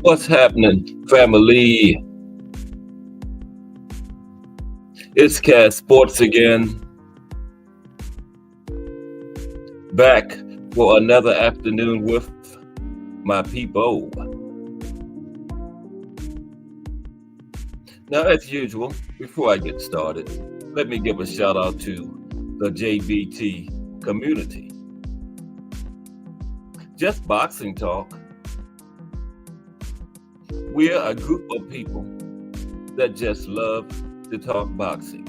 What's happening, family? It's Cat Sports again, back for another afternoon with my people. Now, as usual, before I get started, let me give a shout out to the JBT community. Just boxing talk. We're a group of people that just love to talk boxing.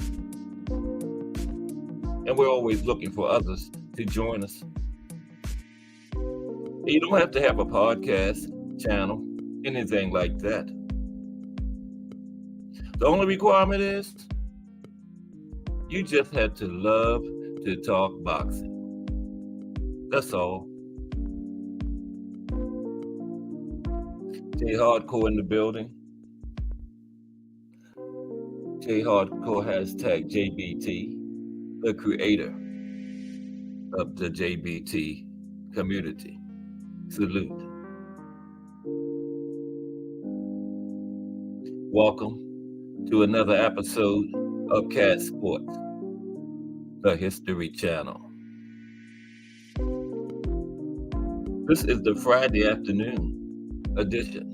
And we're always looking for others to join us. You don't have to have a podcast, channel, anything like that. The only requirement is you just have to love to talk boxing. That's all. J Hardcore in the building. J Hardcore hashtag JBT, the creator of the JBT community. Salute. Welcome to another episode of Cat Sports, the History Channel. This is the Friday afternoon edition.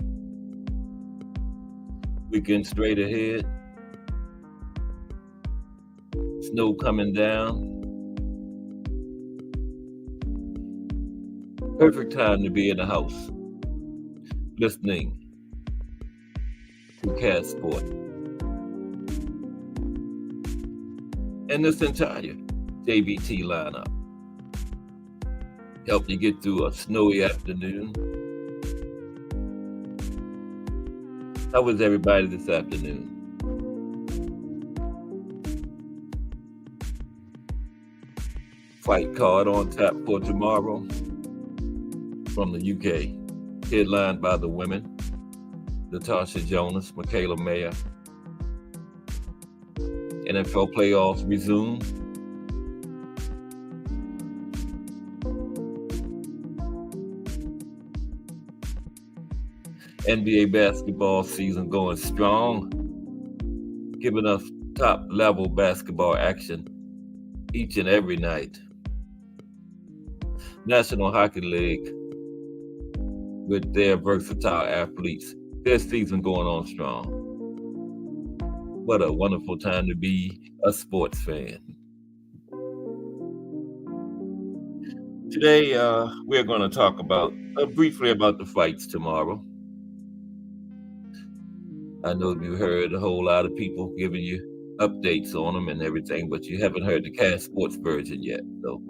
Weekend straight ahead. Snow coming down. Perfect time to be in the house listening to Cat Sport. And this entire JBT lineup help you get through a snowy afternoon. How was everybody this afternoon? Fight card on tap for tomorrow from the UK, headlined by the women, Natasha Jonas, Michaela Mayer. NFL playoffs resume. NBA basketball season going strong, giving us top level basketball action each and every night. National Hockey League with their versatile athletes, their season going on strong. What a wonderful time to be a sports fan. Today, we're going to talk about briefly about the fights tomorrow. I know you heard a whole lot of people giving you updates on them and everything, but you haven't heard the Cat Sports version yet. So,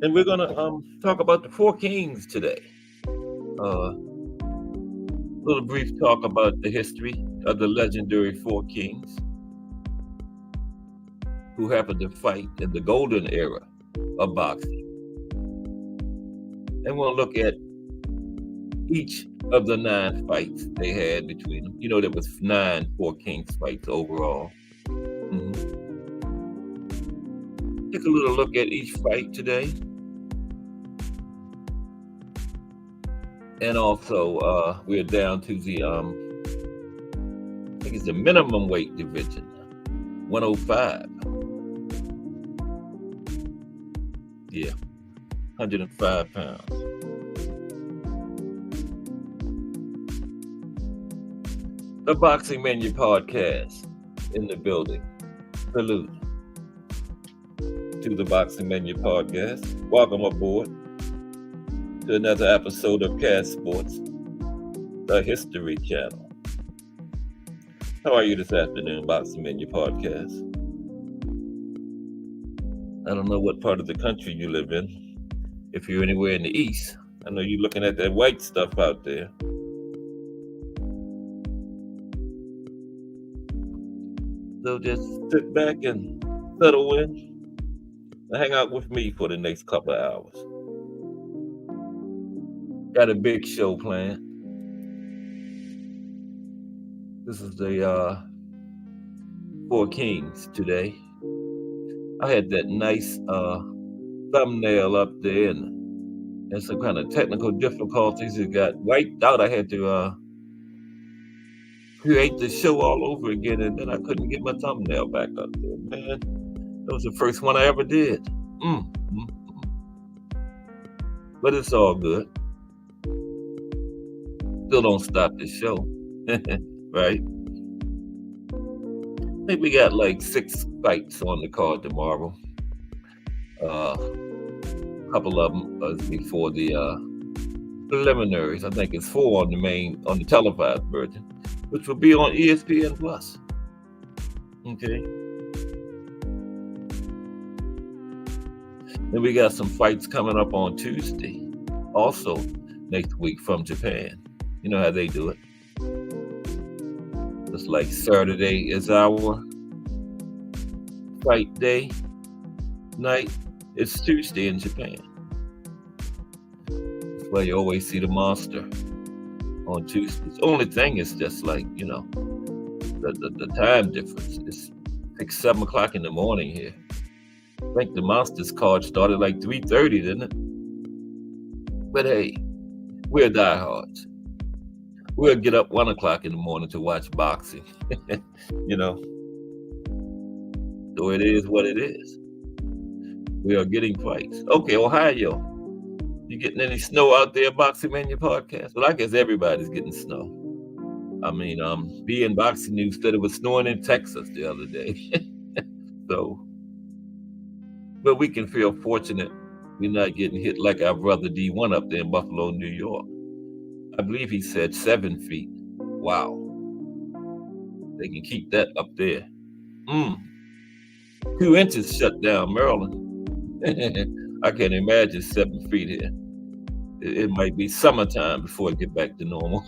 and we're going to talk about the Four Kings today. Little brief talk about the history of the legendary Four Kings who happened to fight in the golden era of boxing. And we'll look at each of the 9 fights they had between them. You know, there was 9 Four Kings fights overall. Take a little look at each fight today. And also, we're down to the, I think it's the minimum weight division, 105. Yeah, 105 pounds. The Boxing Menu Podcast in the building. Salute to the Boxing Menu Podcast. Welcome aboard to another episode of Cat Sports, the History Channel. How are you this afternoon, Boxing Menu Podcast? I don't know what part of the country you live in. If you're anywhere in the East, I know you're looking at that white stuff out there. So just sit back and settle in and hang out with me for the next couple of hours. Got a big show planned. This is the Four Kings today. I had that nice thumbnail up there, and and some kind of technical difficulties. It got wiped out. I had to create the show all over again, and then I couldn't get my thumbnail back up there. Man, that was the first one I ever did. But it's all good. Still don't stop the show, right? I think we got like 6 fights on the card tomorrow. A couple of them before the preliminaries. I think it's 4 on the televised version, which will be on ESPN Plus. Okay. Then we got some fights coming up on Tuesday, also next week from Japan. You know how they do it. It's like Saturday is our fight day night. It's Tuesday in Japan. That's why you always see the monster on Tuesdays. Only thing is just like, the time difference. It's like 7 o'clock in the morning here. I think the Monsters card started like 3:30, didn't it? But hey, we're diehards. We'll get up 1 o'clock in the morning to watch boxing. So it is what it is. We are getting fights. Okay, Ohio. You getting any snow out there, Boxing Mania podcast? Well, I guess everybody's getting snow. I mean, being Boxing News said it was snowing in Texas the other day. So, but we can feel fortunate we're not getting hit like our brother D1 up there in Buffalo, New York. I believe he said 7 feet. Wow. They can keep that up there. 2 inches shut down Maryland. I can't imagine 7 feet here. It might be summertime before it get back to normal.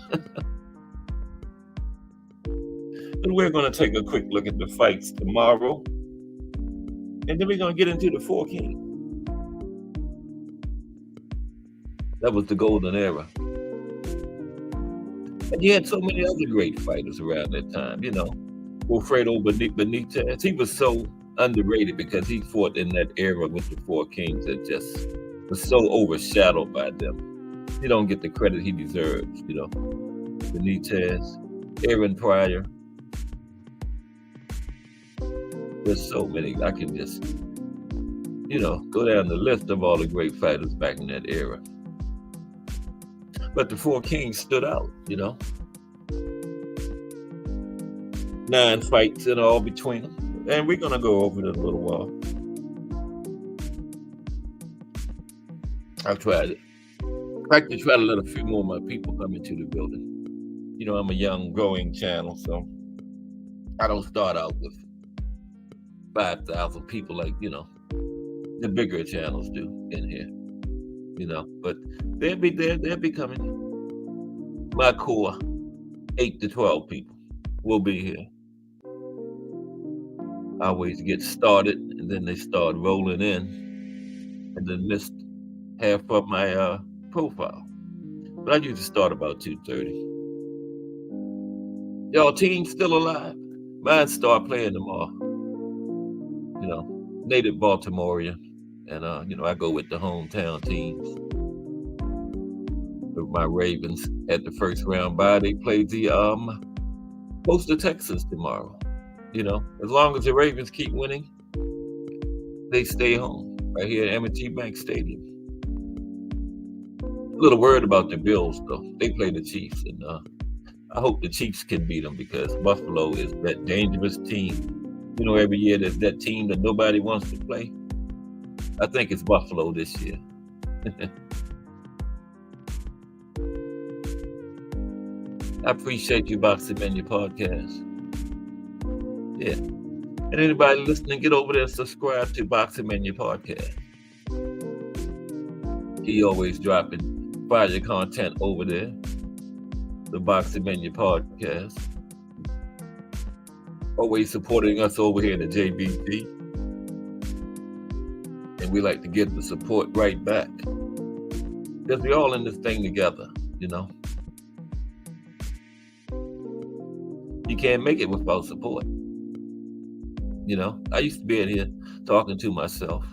But we're going to take a quick look at the fights tomorrow. And then we're going to get into the 4 Kings. That was the golden era. And you had so many other great fighters around that time, Wilfredo Benitez. He was so underrated because he fought in that era with the 4 Kings that just was so overshadowed by them. He don't get the credit he deserves, Benitez, Aaron Pryor. There's so many. I can just, go down the list of all the great fighters back in that era. But the 4 Kings stood out, 9 fights in all between them. And we're going to go over it in a little while. I've tried it. I like to try to let a few more of my people come into the building. I'm a young, growing channel, so I don't start out with 5,000 people like, the bigger channels do in here. But they'll be there, they'll be coming. My core, 8 to 12 people will be here. I always get started, and then they start rolling in, and then missed half of my profile. But I usually start about 2:30. Y'all team still alive? Mine start playing tomorrow. Native Baltimorean. And, I go with the hometown teams. My Ravens at the first round bye. They play the host of Texas tomorrow. As long as the Ravens keep winning, they stay home right here at M&T Bank Stadium. A little worried about the Bills, though. They play the Chiefs, and I hope the Chiefs can beat them because Buffalo is that dangerous team. Every year there's that team that nobody wants to play. I think it's Buffalo this year. I appreciate you, Boxing Mania podcast. Yeah. And anybody listening, get over there and subscribe to Boxing Mania podcast. He always dropping fire content over there. The Boxing Mania podcast. Always supporting us over here in the JBT. And we like to give the support right back. Because we're all in this thing together, You can't make it without support. I used to be in here talking to myself.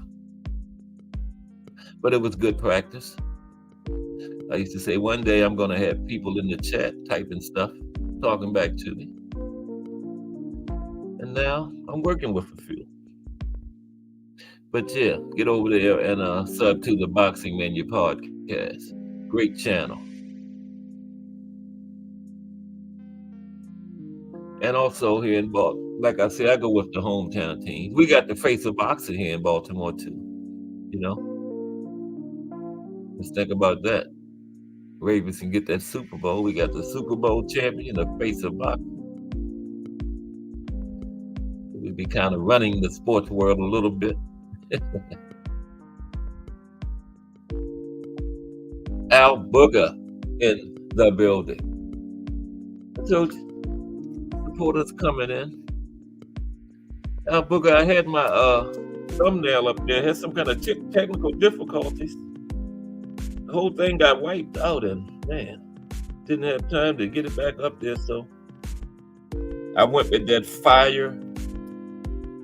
But it was good practice. I used to say one day I'm going to have people in the chat typing stuff, talking back to me. And now I'm working with a few. But yeah, get over there and sub to the Boxing Menu podcast. Great channel. And also here in Baltimore, like I said, I go with the hometown team. We got the face of boxing here in Baltimore too. You know, let's think about that. Ravens can get that Super Bowl. We got the Super Bowl champion, the face of boxing. We'd be kind of running the sports world a little bit. Al Booger in the building. I told you, supporters coming in. Al Booger, I had my thumbnail up there. Had some kind of technical difficulties. The whole thing got wiped out, and man, didn't have time to get it back up there. So I went with that fire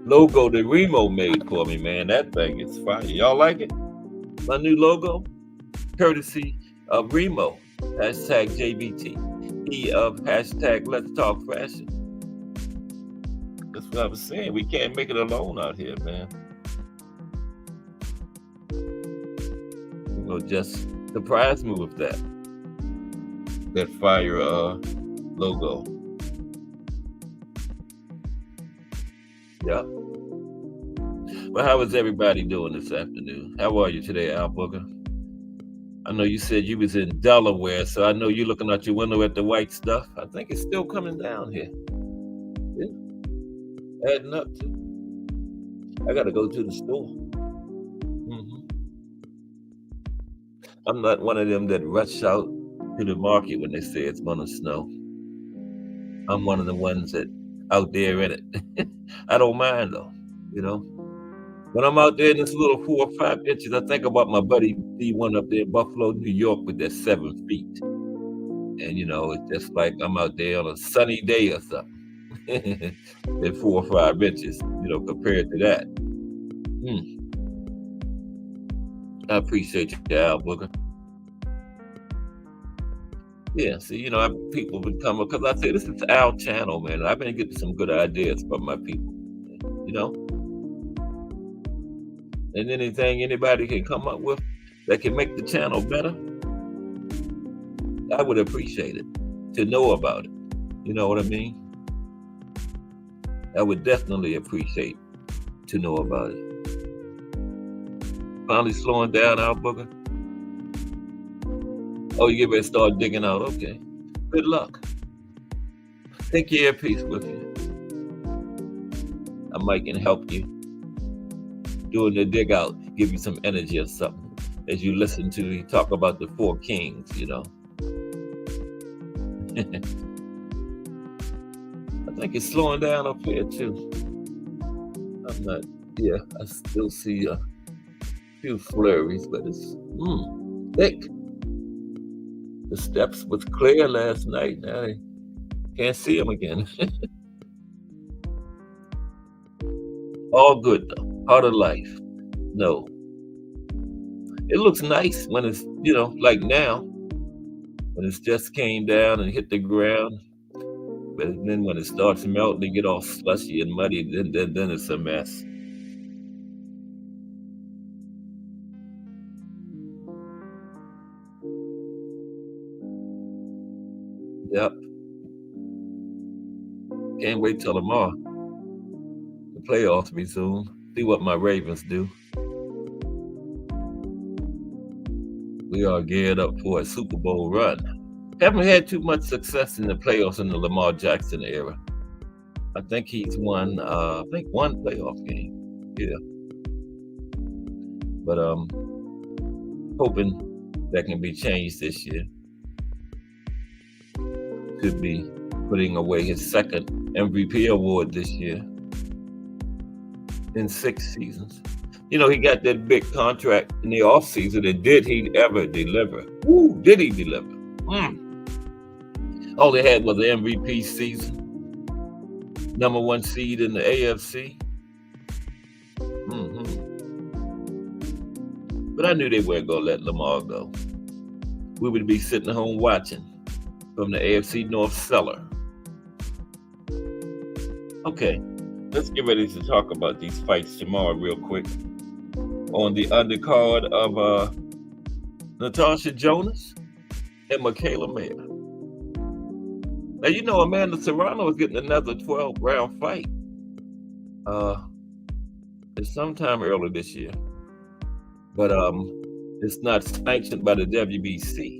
logo that Remo made for me, man. That thing is fire. Y'all like it? My new logo, courtesy of Remo. Hashtag JBT. E of hashtag Let's Talk Fashion. That's what I was saying. We can't make it alone out here, man. You know, just surprise me with that fire logo. Yeah. Well, how is everybody doing this afternoon? How are you today, Al Booger? I know you said you was in Delaware, so I know you're looking out your window at the white stuff. I think it's still coming down here. Yeah. Adding up to. I got to go to the store. I'm not one of them that rush out to the market when they say it's going to snow. I'm one of the ones that out there in it. I don't mind though, you know. When I'm out there in this little 4 or 5 inches, I think about my buddy D1 up there in Buffalo, New York with that 7 feet. And you know, it's just like I'm out there on a sunny day or something. At 4 or 5 inches, you know, compared to that. I appreciate you, Al Booger. Yeah, see, you know, people would come up because I say this is our channel, man. I've been getting some good ideas from my people, you know. And anything anybody can come up with that can make the channel better, I would appreciate it to know about it. You know what I mean? I would definitely appreciate to know about it. Finally slowing down, Al Booger. Oh, you get ready to start digging out. Okay. Good luck. Take your earpiece with you. I might can help you doing the dig out, give you some energy or something as you listen to me talk about the 4 kings, you know. I think it's slowing down up here too. I'm not, yeah, I still see a few flurries, but it's thick. The steps was clear last night. Now I can't see them again. All good though. Part of life. No. It looks nice when it's, you know, like now, when it's just came down and hit the ground. But then when it starts melting and get all slushy and muddy, then it's a mess. Yep. Can't wait till tomorrow. The playoffs resume. See what my Ravens do. We are geared up for a Super Bowl run. Haven't had too much success in the playoffs in the Lamar Jackson era. I think he's won, one playoff game. Yeah. But hoping that can be changed this year. Could be putting away his second MVP award this year in 6 seasons. You know, he got that big contract in the offseason, and did he ever deliver? Woo, did he deliver? All they had was the MVP season, #1 seed in the AFC. But I knew they weren't going to let Lamar go. we would be sitting home watching from the AFC North cellar. Okay, let's get ready to talk about these fights tomorrow real quick. On the undercard of Natasha Jonas and Michaela Mayer. Now, you know, Amanda Serrano is getting another 12-round fight. It's sometime early this year. But it's not sanctioned by the WBC.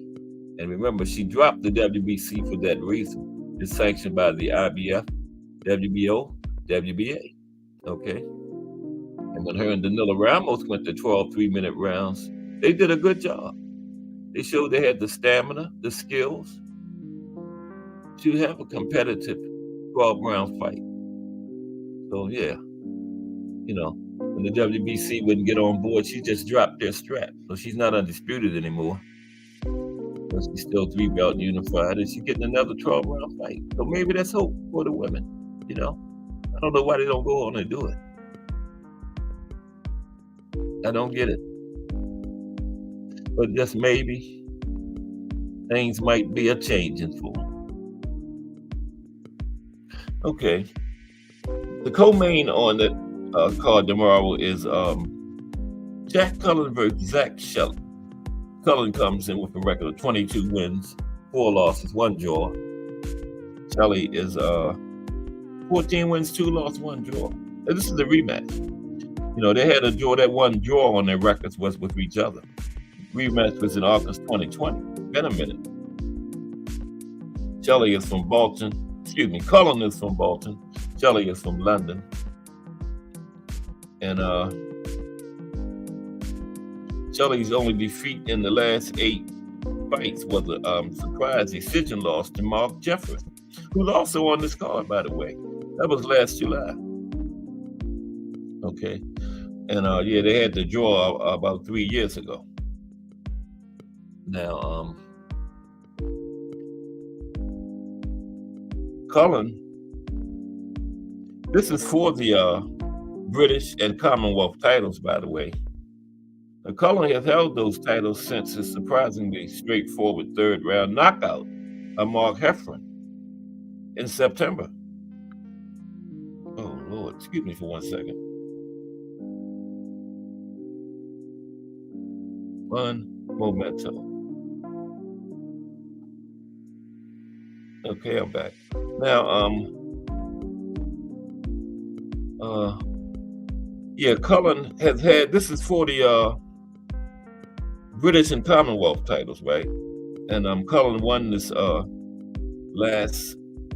And remember, she dropped the WBC for that reason. It's sanctioned by the IBF, WBO, WBA. Okay? And when her and Danila Ramos went to 12 3-minute rounds, they did a good job. They showed they had the stamina, the skills to have a competitive 12-round fight. So, yeah, you know, when the WBC wouldn't get on board, she just dropped their strap. So she's not undisputed anymore. But she's still 3-belt unified, and she's getting another 12-round fight. So maybe that's hope for the women, you know. I don't know why they don't go on and do it. I don't get it. But just maybe things might be a changing for them. Okay. The co-main on the card tomorrow is Jack Cullen versus Zach Shelley. Cullen comes in with a record of 22 wins, 4 losses, 1 draw. Shelley is 14 wins, 2 losses, 1 draw. And this is a rematch. You know, they had a draw. That 1 draw on their records was with each other. Rematch was in August 2020. Been a minute. Shelley is from Bolton. Cullen is from Bolton. Shelley is from London. And Shelley's only defeat in the last 8 fights was a surprise decision loss to Mark Jeffers, who's also on this card, by the way. That was last July. Okay. And yeah, they had the draw about 3 years ago. Now, Cullen, this is for the British and Commonwealth titles, by the way. Now, Cullen has held those titles since his surprisingly straightforward 3rd-round knockout of Mark Heffron in September. Oh, Lord, excuse me for 1 second. One momento. Okay, I'm back. Now, yeah, Cullen has had, this is for the British and Commonwealth titles, right? And Cullen won this last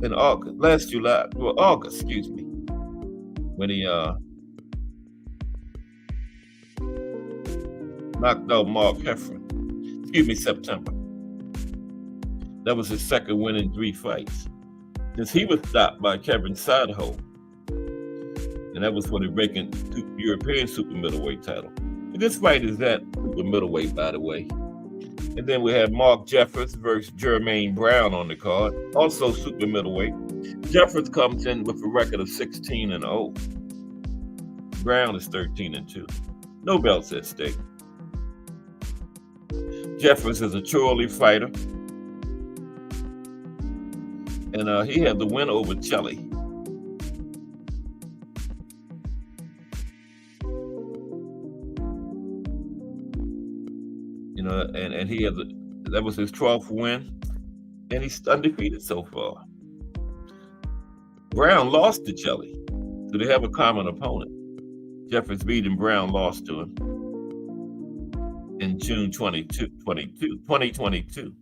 August, excuse me, when he knocked out Mark Heffron. September. That was his 2nd win in 3 fights. Since he was stopped by Kevin Sadho, and that was for the vacant European super middleweight title. And this fight is that super middleweight, by the way. And then we have Mark Jeffers versus Jermaine Brown on the card, also super middleweight. Jeffers comes in with a record of 16-0. Brown is 13-2. No belts at stake. Jeffers is a Chorley fighter. And he had the win over Shelley. You know, and he had that was his 12th win, and he's undefeated so far. Brown lost to Shelley, so they have a common opponent. Jeffers beat him, Brown lost to him in June 2022.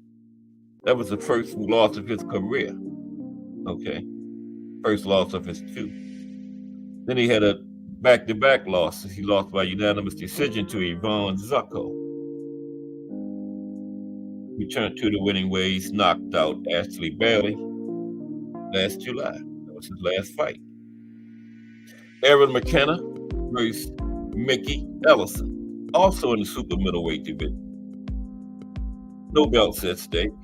That was the first loss of his career. Okay, first loss of his 2. Then he had a back-to-back losses. He lost by unanimous decision to Ivan Zucco. Returned to the winning ways, knocked out Ashley Bailey last July. That was his last fight. Aaron McKenna versus Mickey Ellison, also in the super middleweight division. No belts at stake.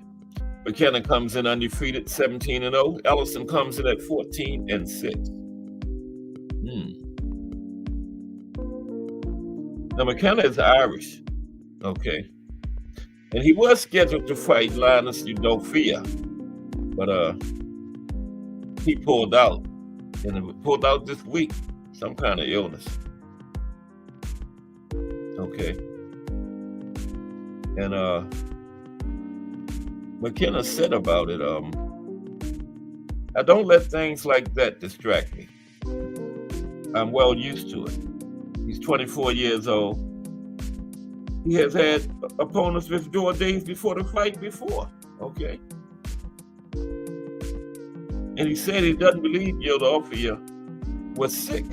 McKenna comes in undefeated, 17-0. Ellison comes in at 14-6. Now McKenna is Irish. Okay. And he was scheduled to fight Linus Udofia, but he pulled out, and pulled out this week, some kind of illness. Okay. And McKenna said about it, I don't let things like that distract me. I'm well used to it. He's 24 years old. He has had opponents withdraw days before the fight before, okay? And he said he doesn't believe Udofia was sick.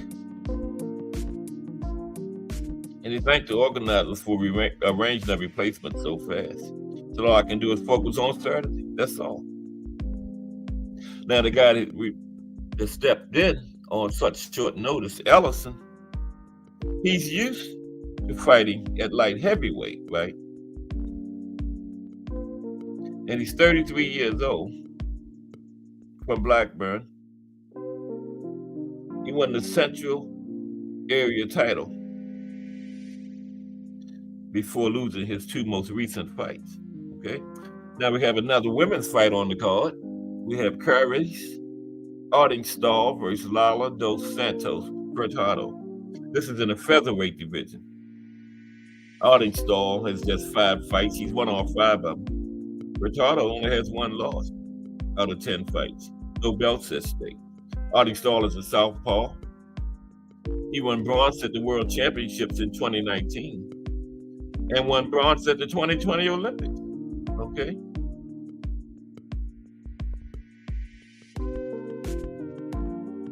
And he thanked the organizers for arranging a replacement so fast. So all I can do is focus on Saturday. That's all. Now the guy that stepped in on such short notice, Ellison, he's used to fighting at light heavyweight, right? And he's 33 years old, from Blackburn. He won the Central Area title before losing his two most recent fights, okay? Now we have another women's fight on the card. We have Curry's Artingstall versus Lala dos Santos Furtado. This is in the featherweight division. Artingstall has just 5 fights. He's won all 5 of them. Furtado only has 1 loss out of 10 fights. No belts at stake. Artingstall is a southpaw. He won bronze at the World Championships in 2019 and won bronze at the 2020 Olympics. Okay.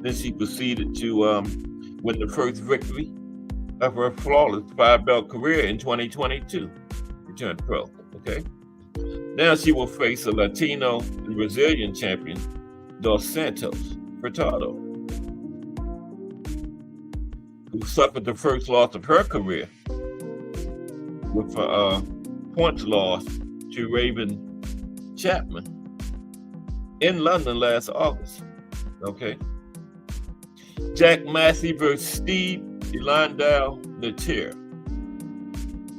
Then she proceeded to win the first victory of her flawless 5-belt career in 2022. She turned pro, okay? Now she will face a Latino and Brazilian champion, Dos Santos Furtado, who suffered the first loss of her career with a points loss to Raven Chapman in London last August, okay? Jack Massey versus Steve Elandau Natir,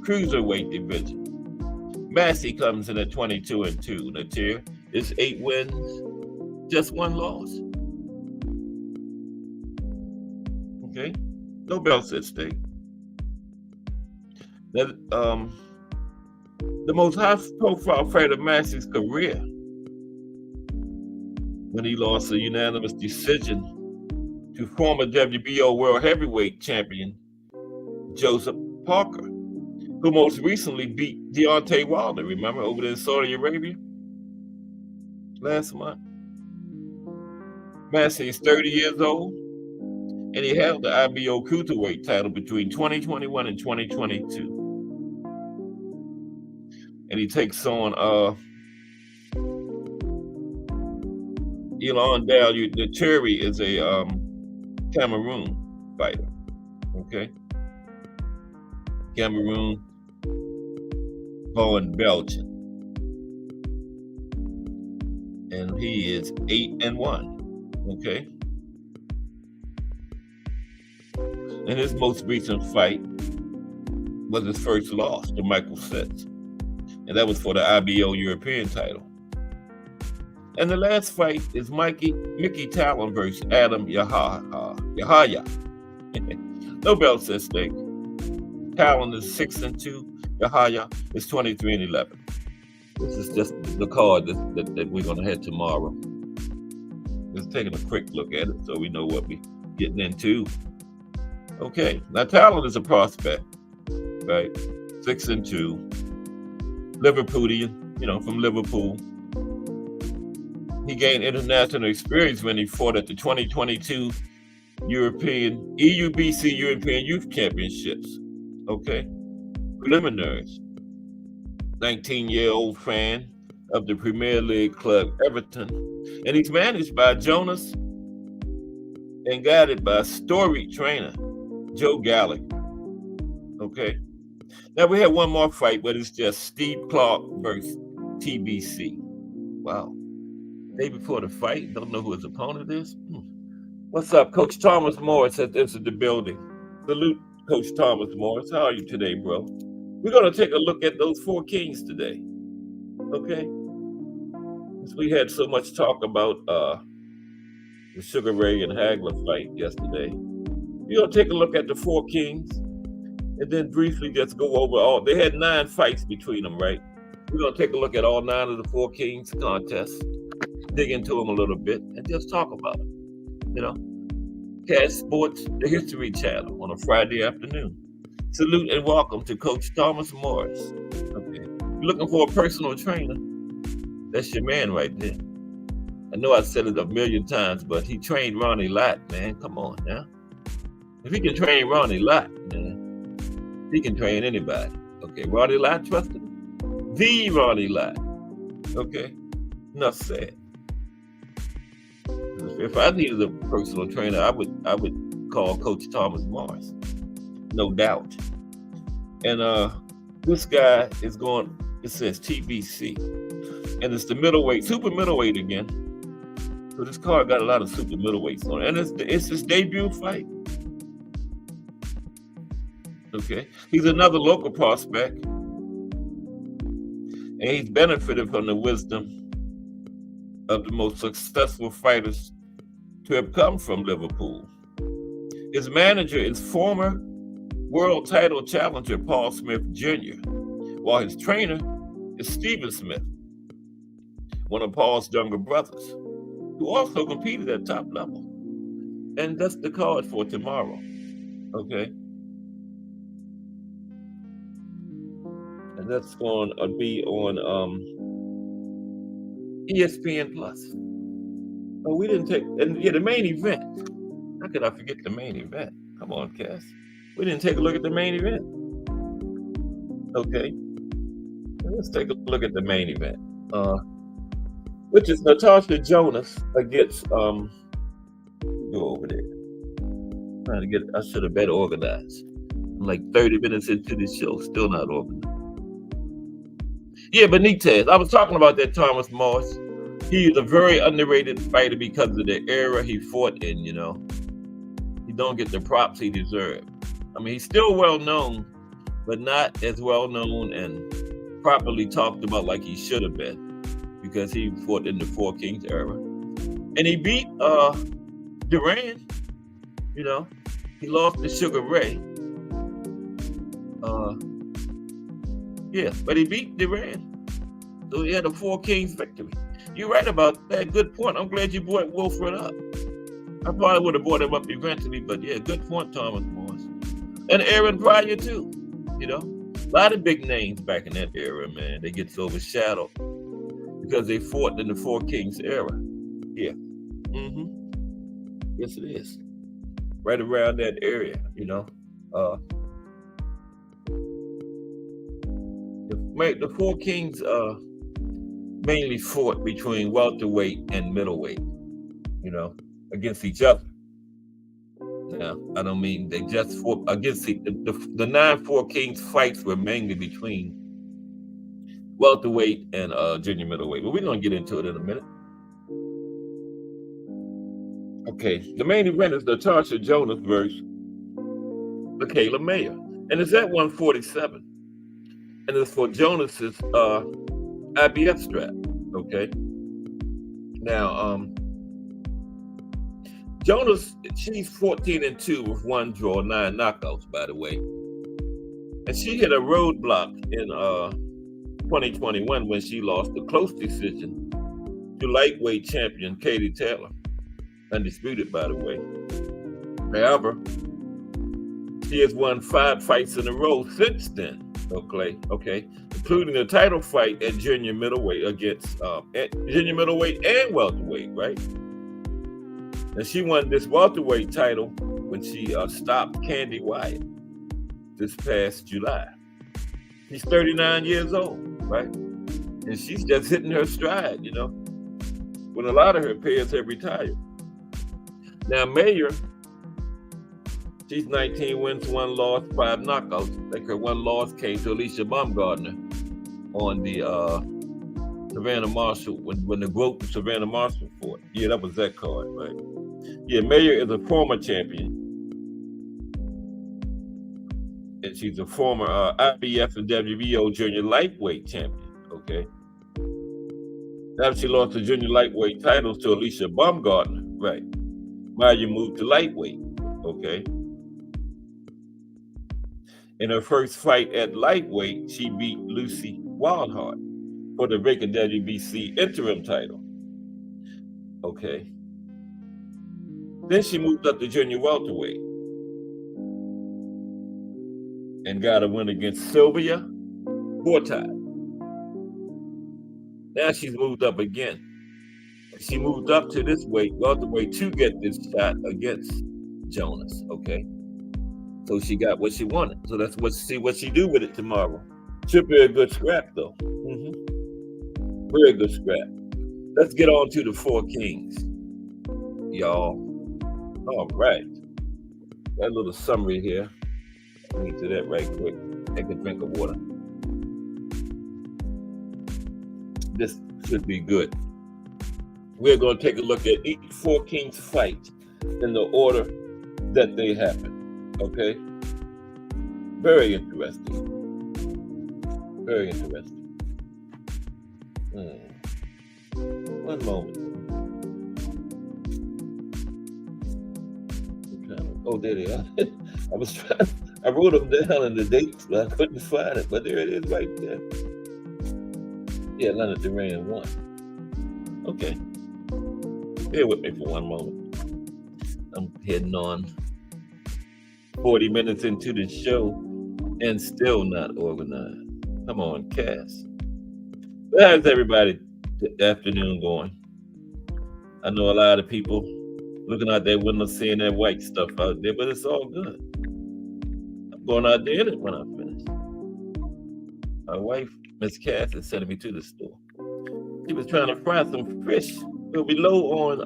cruiserweight division. Massey comes in at 22-2. Natir is 8 wins, just 1 loss. Okay, no belts at stake. That the most high-profile fight of Massey's career, when he lost a unanimous decision to former WBO World Heavyweight Champion Joseph Parker, who most recently beat Deontay Wilder, remember, over there in Saudi Arabia last month. Massey is 30 years old, and he held the IBO Cruiserweight title between 2021 and 2022. And he takes on Elandau Natir is a Cameroon fighter, okay? Cameroon, born Belgian. And he is 8-1, okay? And his most recent fight was his first loss to Michael Sitz. And that was for the IBO European title. And the last fight is Mickey Talon versus Adam Yahaya. No belts at stake. Talon is 6-2. Yahaya is 23-11. This is just the card that we're going to have tomorrow. Just taking a quick look at it so we know what we're getting into. Okay, now Talon is a prospect, right? 6-2. Liverpoolian, from Liverpool. He gained international experience when he fought at the 2022 EUBC European Youth Championships. Okay, preliminaries. 19-year-old fan of the Premier League club Everton, and he's managed by Jonas and guided by storied trainer Joe Gallagher. Okay, now we have one more fight, but it's just Steve Clark versus TBC. Wow. Day before the fight, don't know who his opponent is. What's up? Coach Thomas Morris said this is the building. Salute, Coach Thomas Morris. How are you today, bro? We're going to take a look at those four kings today. Okay? We had so much talk about the Sugar Ray and Hagler fight yesterday. We're going to take a look at the four kings and then briefly just go over all. They had 9 fights between them, right? We're going to take a look at all 9 of the four kings contests, dig into them a little bit, and just talk about it. You know, Cash Sports, the History Channel on a Friday afternoon. Salute and welcome to Coach Thomas Morris. Okay, you're looking for a personal trainer? That's your man right there. I know I said it a million times, but he trained Ronnie Lott, man. Come on now. If he can train Ronnie Lott, man, he can train anybody. Okay, Ronnie Lott trusted him. The Ronnie Lott. Okay, enough said. If I needed a personal trainer, I would call Coach Thomas Morris, no doubt. And this guy is going. It says TBC, and it's the middleweight, super middleweight again. So this card got a lot of super middleweights on it, and it's his debut fight. Okay, he's another local prospect, and he's benefited from the wisdom of the most successful fighters to have come from Liverpool. His manager is former world title challenger Paul Smith Jr., while his trainer is Stephen Smith, one of Paul's younger brothers, who also competed at top level. And that's the card for tomorrow. Okay? And that's going to be on ESPN Plus. Oh, we didn't take, and yeah, the main event. How could I forget the main event? Come on, Cass. We didn't take a look at the main event. Okay. Let's take a look at the main event. Which is Natasha Jonas against, go over there. Trying to get, I should have better organized. I'm like 30 minutes into the show, still not organized. Yeah, Benitez. I was talking about that Thomas Morris. He is a very underrated fighter because of the era he fought in, you know. He don't get the props he deserved. I mean, he's still well known, but not as well known and properly talked about like he should have been, because he fought in the Four Kings era. And he beat Duran, you know. He lost to Sugar Ray. Yeah, but he beat Duran. So he had a Four Kings victory. You're right about that. Good point. I'm glad you brought Wilfred up. I probably would have brought him up eventually, but yeah, good point, Thomas Morris. And Aaron Pryor too. You know, a lot of big names back in that era, man. They get overshadowed because they fought in the Four Kings era. Yeah. Yes, it is. Right around that area, you know. The Four Kings mainly fought between welterweight and middleweight, you know, against each other. Now, I don't mean they just fought against the 9 Four Kings fights were mainly between welterweight and junior middleweight. But we're going to get into it in a minute. Okay, the main event is Natasha Jonas versus Michaela Mayer. And it's at 147. And it's for Jonas's IBF strap. Okay. Now, Jonas, she's 14-2 with 1 draw, 9 knockouts, by the way. And she hit a roadblock in 2021 when she lost a close decision to lightweight champion Katie Taylor. Undisputed, by the way. However, she has won 5 fights in a row since then. Okay, including the title fight at junior middleweight against junior middleweight and welterweight, right? And she won this welterweight title when she stopped Candy Wyatt this past July. She's 39 years old, right? And she's just hitting her stride, you know, when a lot of her peers have retired. Now, Mayer, she's 19 wins, 1 loss, 5 knockouts. Like her 1 loss came to Alicia Baumgardner on the Savannah Marshall, when the GOAT Savannah Marshall fought. Yeah, that was that card, right? Yeah, Mayer is a former champion. and she's a former IBF and WBO junior lightweight champion. Okay. Now she lost the junior lightweight titles to Alicia Baumgartner. Right. Maya moved to lightweight. Okay. In her first fight at lightweight, she beat Lucy Wildheart for the vacant WBC interim title. Okay. Then she moved up to junior welterweight and got a win against Sylvia Fortide. Now she's moved up again. She moved up to this weight, welterweight, to get this shot against Jonas. Okay. So she got what she wanted. So let's see what she do with it tomorrow. Should be a good scrap, though. Very good scrap. Let's get on to the Four Kings, y'all. All right. That little summary here. Let me do that right quick. Take a drink of water. This should be good. We're going to take a look at each Four Kings fight in the order that they happen. Okay? Very interesting. Very interesting. One moment. Oh, there they are. I wrote them down in the dates, but I couldn't find it. But there it is right there. Yeah, Leonard Duran won. Okay. Bear with me for one moment. I'm heading on 40 minutes into the show and still not organized. Come on, Cass. How's everybody afternoon going? I know a lot of people looking out their window seeing that white stuff out there, but it's all good. I'm going out there in it when I finish. My wife, Miss Cass, is sending me to the store. She was trying to fry some fish. It'll be low on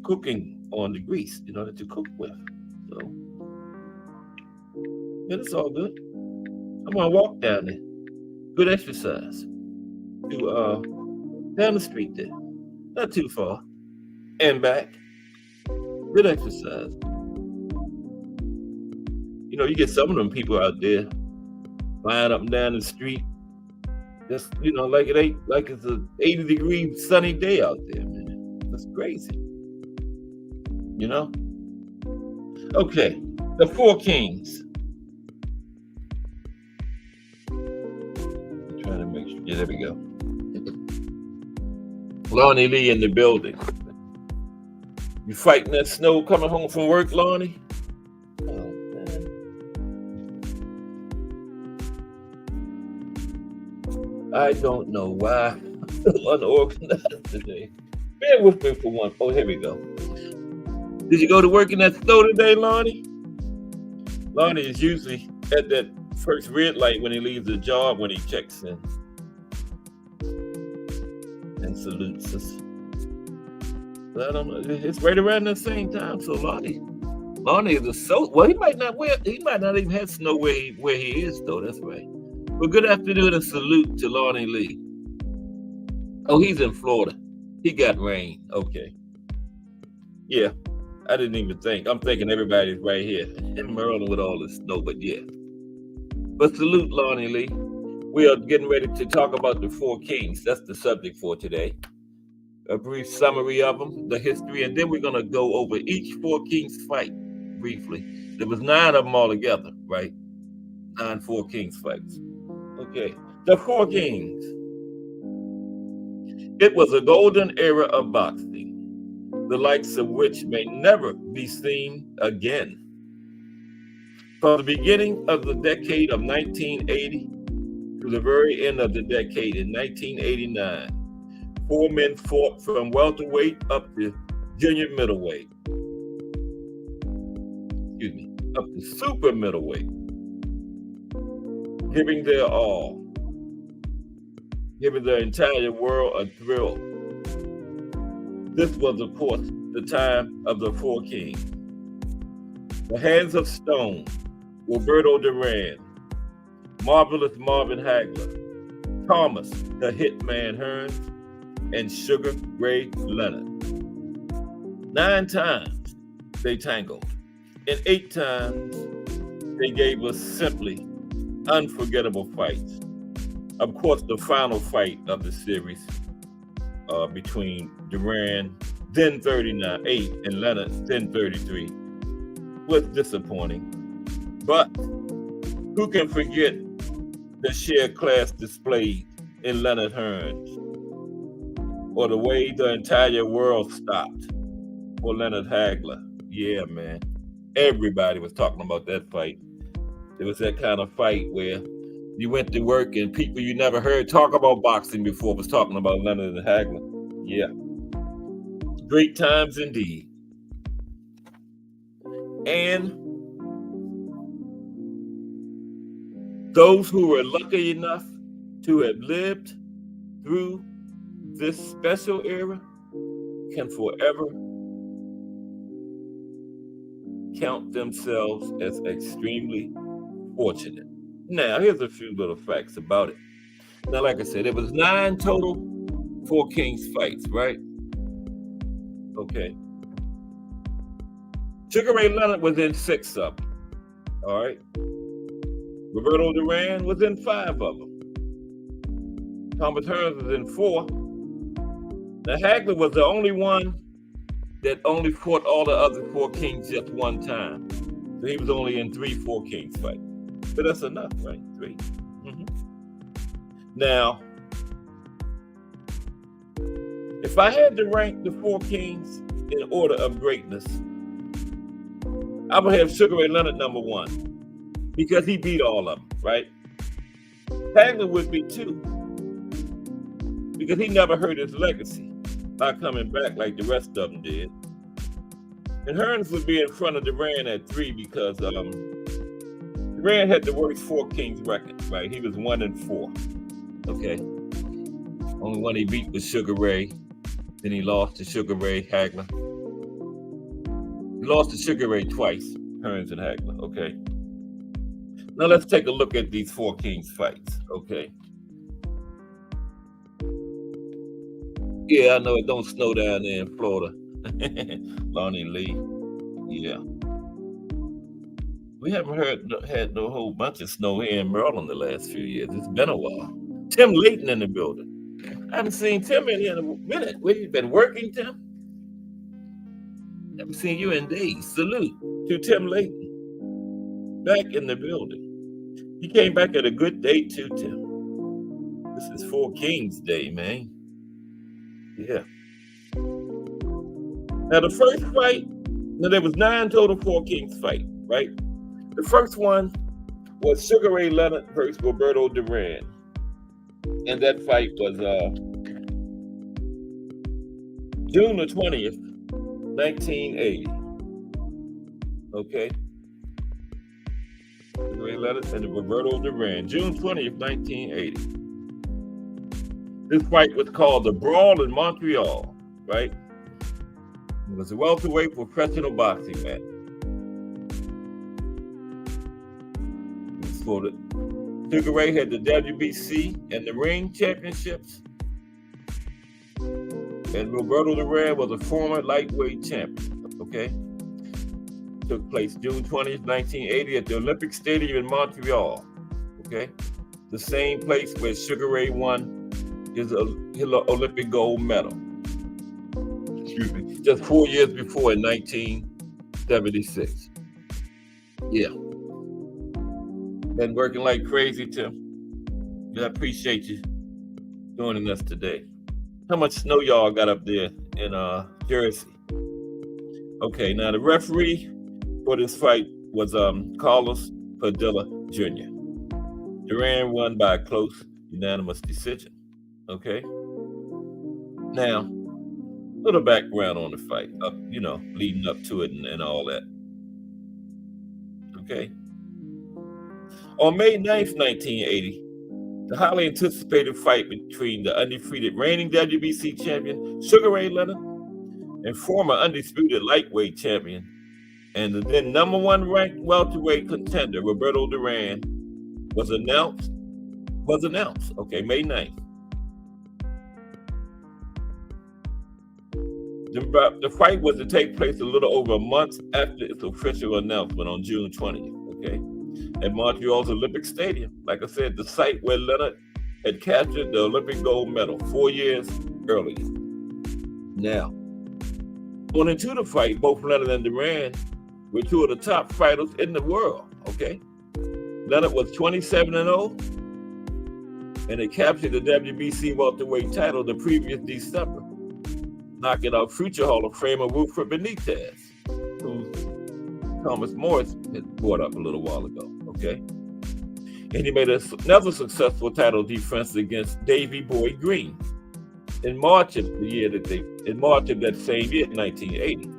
cooking on the grease, that you cook with. So, yeah, it's all good. I'm gonna walk down there. Good exercise. To down the street there. Not too far. And back. Good exercise. You get some of them people out there flying up and down the street. Just, like it ain't, like it's a 80-degree sunny day out there, man. That's crazy. Okay, the Four Kings. I'm trying to make sure. Yeah, there we go. Lonnie Lee in the building. You fighting that snow coming home from work, Lonnie? Oh, man. I don't know why. Unorganized today. Bear with me for one. Oh, here we go. Did you go to work in that snow today, Lonnie? Lonnie is usually at that first red light when he leaves the job when he checks in. And salutes us. But I don't know. It's right around the same time. So Lonnie is well, he might not even have snow where he is though. That's right. Well, good afternoon and salute to Lonnie Lee. Oh, he's in Florida. He got rain. Okay. Yeah. I didn't even think. I'm thinking everybody's right here in Maryland with all this snow, but yeah. But salute, Lonnie Lee. We are getting ready to talk about the Four Kings. That's the subject for today. A brief summary of them, the history, and then we're going to go over each Four Kings fight briefly. There was 9 of them all together, right? 9 Four Kings fights. Okay. The Four Kings. It was a golden era of boxing, the likes of which may never be seen again. From the beginning of the decade of 1980 to the very end of the decade in 1989, 4 men fought from welterweight up to junior middleweight. Up to super middleweight. Giving their all. Giving the entire world a thrill. This was, of course, the time of the Four Kings. The Hands of Stone, Roberto Duran, Marvelous Marvin Hagler, Thomas the Hitman Hearns, and Sugar Ray Leonard. 9 times they tangled. And 8 times, they gave us simply unforgettable fights. Of course, the final fight of the series between Duran, then 39-8, and Leonard, then 33, was disappointing. But who can forget the sheer class displayed in Leonard Hearns, or the way the entire world stopped for Leonard Hagler? Yeah, man. Everybody was talking about that fight. It was that kind of fight where you went to work and people you never heard talk about boxing before was talking about Leonard and Hagler. Yeah. Great times indeed. And those who were lucky enough to have lived through this special era can forever count themselves as extremely fortunate. Now, here's a few little facts about it. Now, like I said, it was 9 total Four Kings fights, right? Okay. Sugar Ray Leonard was in 6 of them. All right. Roberto Duran was in 5 of them. Thomas Hearns was in 4. Now, Hagler was the only one that only fought all the other Four Kings just one time. So he was only in 3 Four Kings fights. But that's enough, right? 3. Now, if I had to rank the Four Kings in order of greatness, I would have Sugar Ray Leonard number 1 because he beat all of them, right? Hagler would be 2 because he never hurt his legacy by coming back like the rest of them did. And Hearns would be in front of Duran at 3 because Duran had the worst Four Kings record, right? He was 1-4. Okay. Only one he beat was Sugar Ray. Then he lost to Sugar Ray Hagler. He lost to Sugar Ray twice, Hearns and Hagler. Okay. Now let's take a look at these Four Kings fights. Okay. Yeah, I know it don't snow down there in Florida. Lonnie Lee. Yeah. We haven't had no whole bunch of snow here in Maryland the last few years. It's been a while. Tim Layton in the building. I haven't seen Tim in here in a minute. Where you been working, Tim? Haven't seen you in days. Salute to Tim Layton. Back in the building. He came back at a good day too, Tim. This is Four Kings Day, man. Yeah. Now the first fight, now there was 9 total Four Kings fight, right? The first one was Sugar Ray Leonard versus Roberto Duran. And that fight was June the 20th, 1980. Okay. Sugar Ray Leonard and Roberto Duran, June 20th, 1980. This fight was called the Brawl in Montreal, right? It was a welterweight professional boxing match. Sugar Ray had the WBC and the Ring Championships. And Roberto Duran was a former lightweight champion, okay? Took place June 20th, 1980 at the Olympic Stadium in Montreal, okay? The same place where Sugar Ray won his Olympic gold medal. Excuse me, just 4 years before in 1976. Yeah. Been working like crazy, Tim. I appreciate you joining us today. How much snow y'all got up there in Jersey? Okay, now the referee for this fight was Carlos Padilla Jr. Duran won by a close unanimous decision. Okay. Now, a little background on the fight, leading up to it and all that. Okay. On May 9th, 1980, the highly anticipated fight between the undefeated reigning WBC champion Sugar Ray Leonard and former undisputed lightweight champion and the then number 1 ranked welterweight contender Roberto Duran was announced. Okay, May 9th. The fight was to take place a little over a month after its official announcement on June 20th, okay? At Montreal's Olympic Stadium. Like I said, the site where Leonard had captured the Olympic gold medal 4 years earlier. Now, going into the fight, both Leonard and Duran were two of the top fighters in the world, okay? Leonard was 27-0, and they captured the WBC welterweight title the previous December, knocking out future Hall of Famer Wilfred Benitez, who Thomas Morris had brought up a little while ago, okay? And he made another successful title defense against Davey Boy Green in March of that same year, 1980.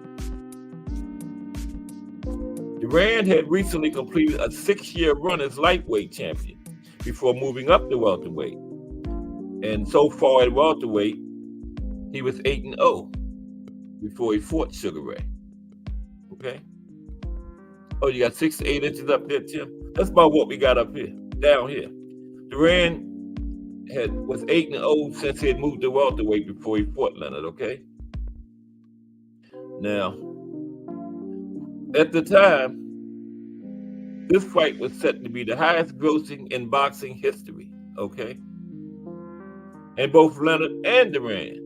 Duran had recently completed a 6-year run as lightweight champion before moving up to welterweight. And so far at welterweight, he was 8-0 before he fought Sugar Ray. Okay? Oh, you got 6 to 8 inches up there, Tim? That's about what we got up here, down here. Duran was 8-0 since he had moved to welterweight before he fought Leonard, okay? Now, at the time, this fight was set to be the highest grossing in boxing history, okay? And both Leonard and Duran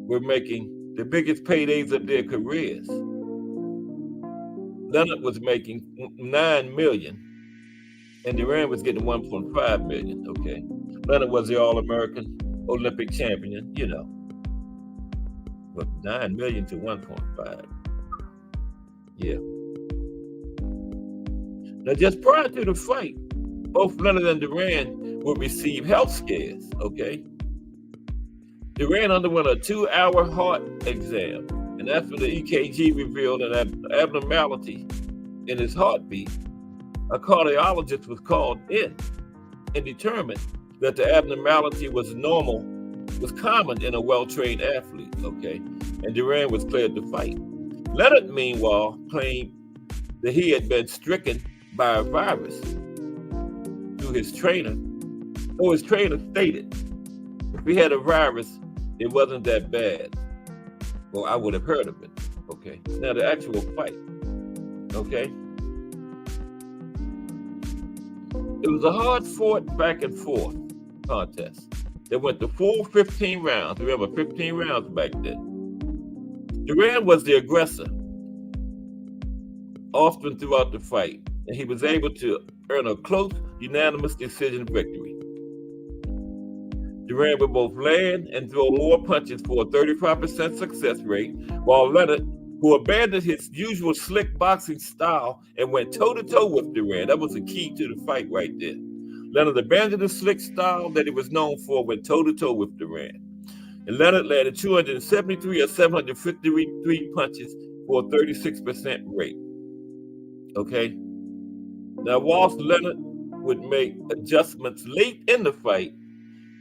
were making the biggest paydays of their careers. Leonard was making $9 million, and Duran was getting $1.5 million, okay? Leonard was the All-American Olympic champion, you know. But $9 million to $1.5. Yeah. Now, just prior to the fight, both Leonard and Duran would receive health scares, okay? Duran underwent a 2-hour heart exam, and after the EKG revealed an abnormality in his heartbeat, a cardiologist was called in and determined that the abnormality was common in a well-trained athlete, okay? And Duran was cleared to fight. Leonard, meanwhile, claimed that he had been stricken by a virus through his trainer. So his trainer stated, if he had a virus, it wasn't that bad. Well, I would have heard of it, okay? Now the actual fight, okay? It was a hard-fought back-and-forth contest that went the full 15 rounds. Remember, 15 rounds back then. Duran was the aggressor often throughout the fight, and he was able to earn a close, unanimous decision victory. Duran would both land and throw more punches for a 35% success rate, while Leonard, who abandoned his usual slick boxing style and went toe-to-toe with Duran, that was the key to the fight right there. Leonard abandoned the slick style that he was known for, went toe-to-toe with Duran. And Leonard landed 273 or 753 punches for a 36% rate. Okay? Now, whilst Leonard would make adjustments late in the fight,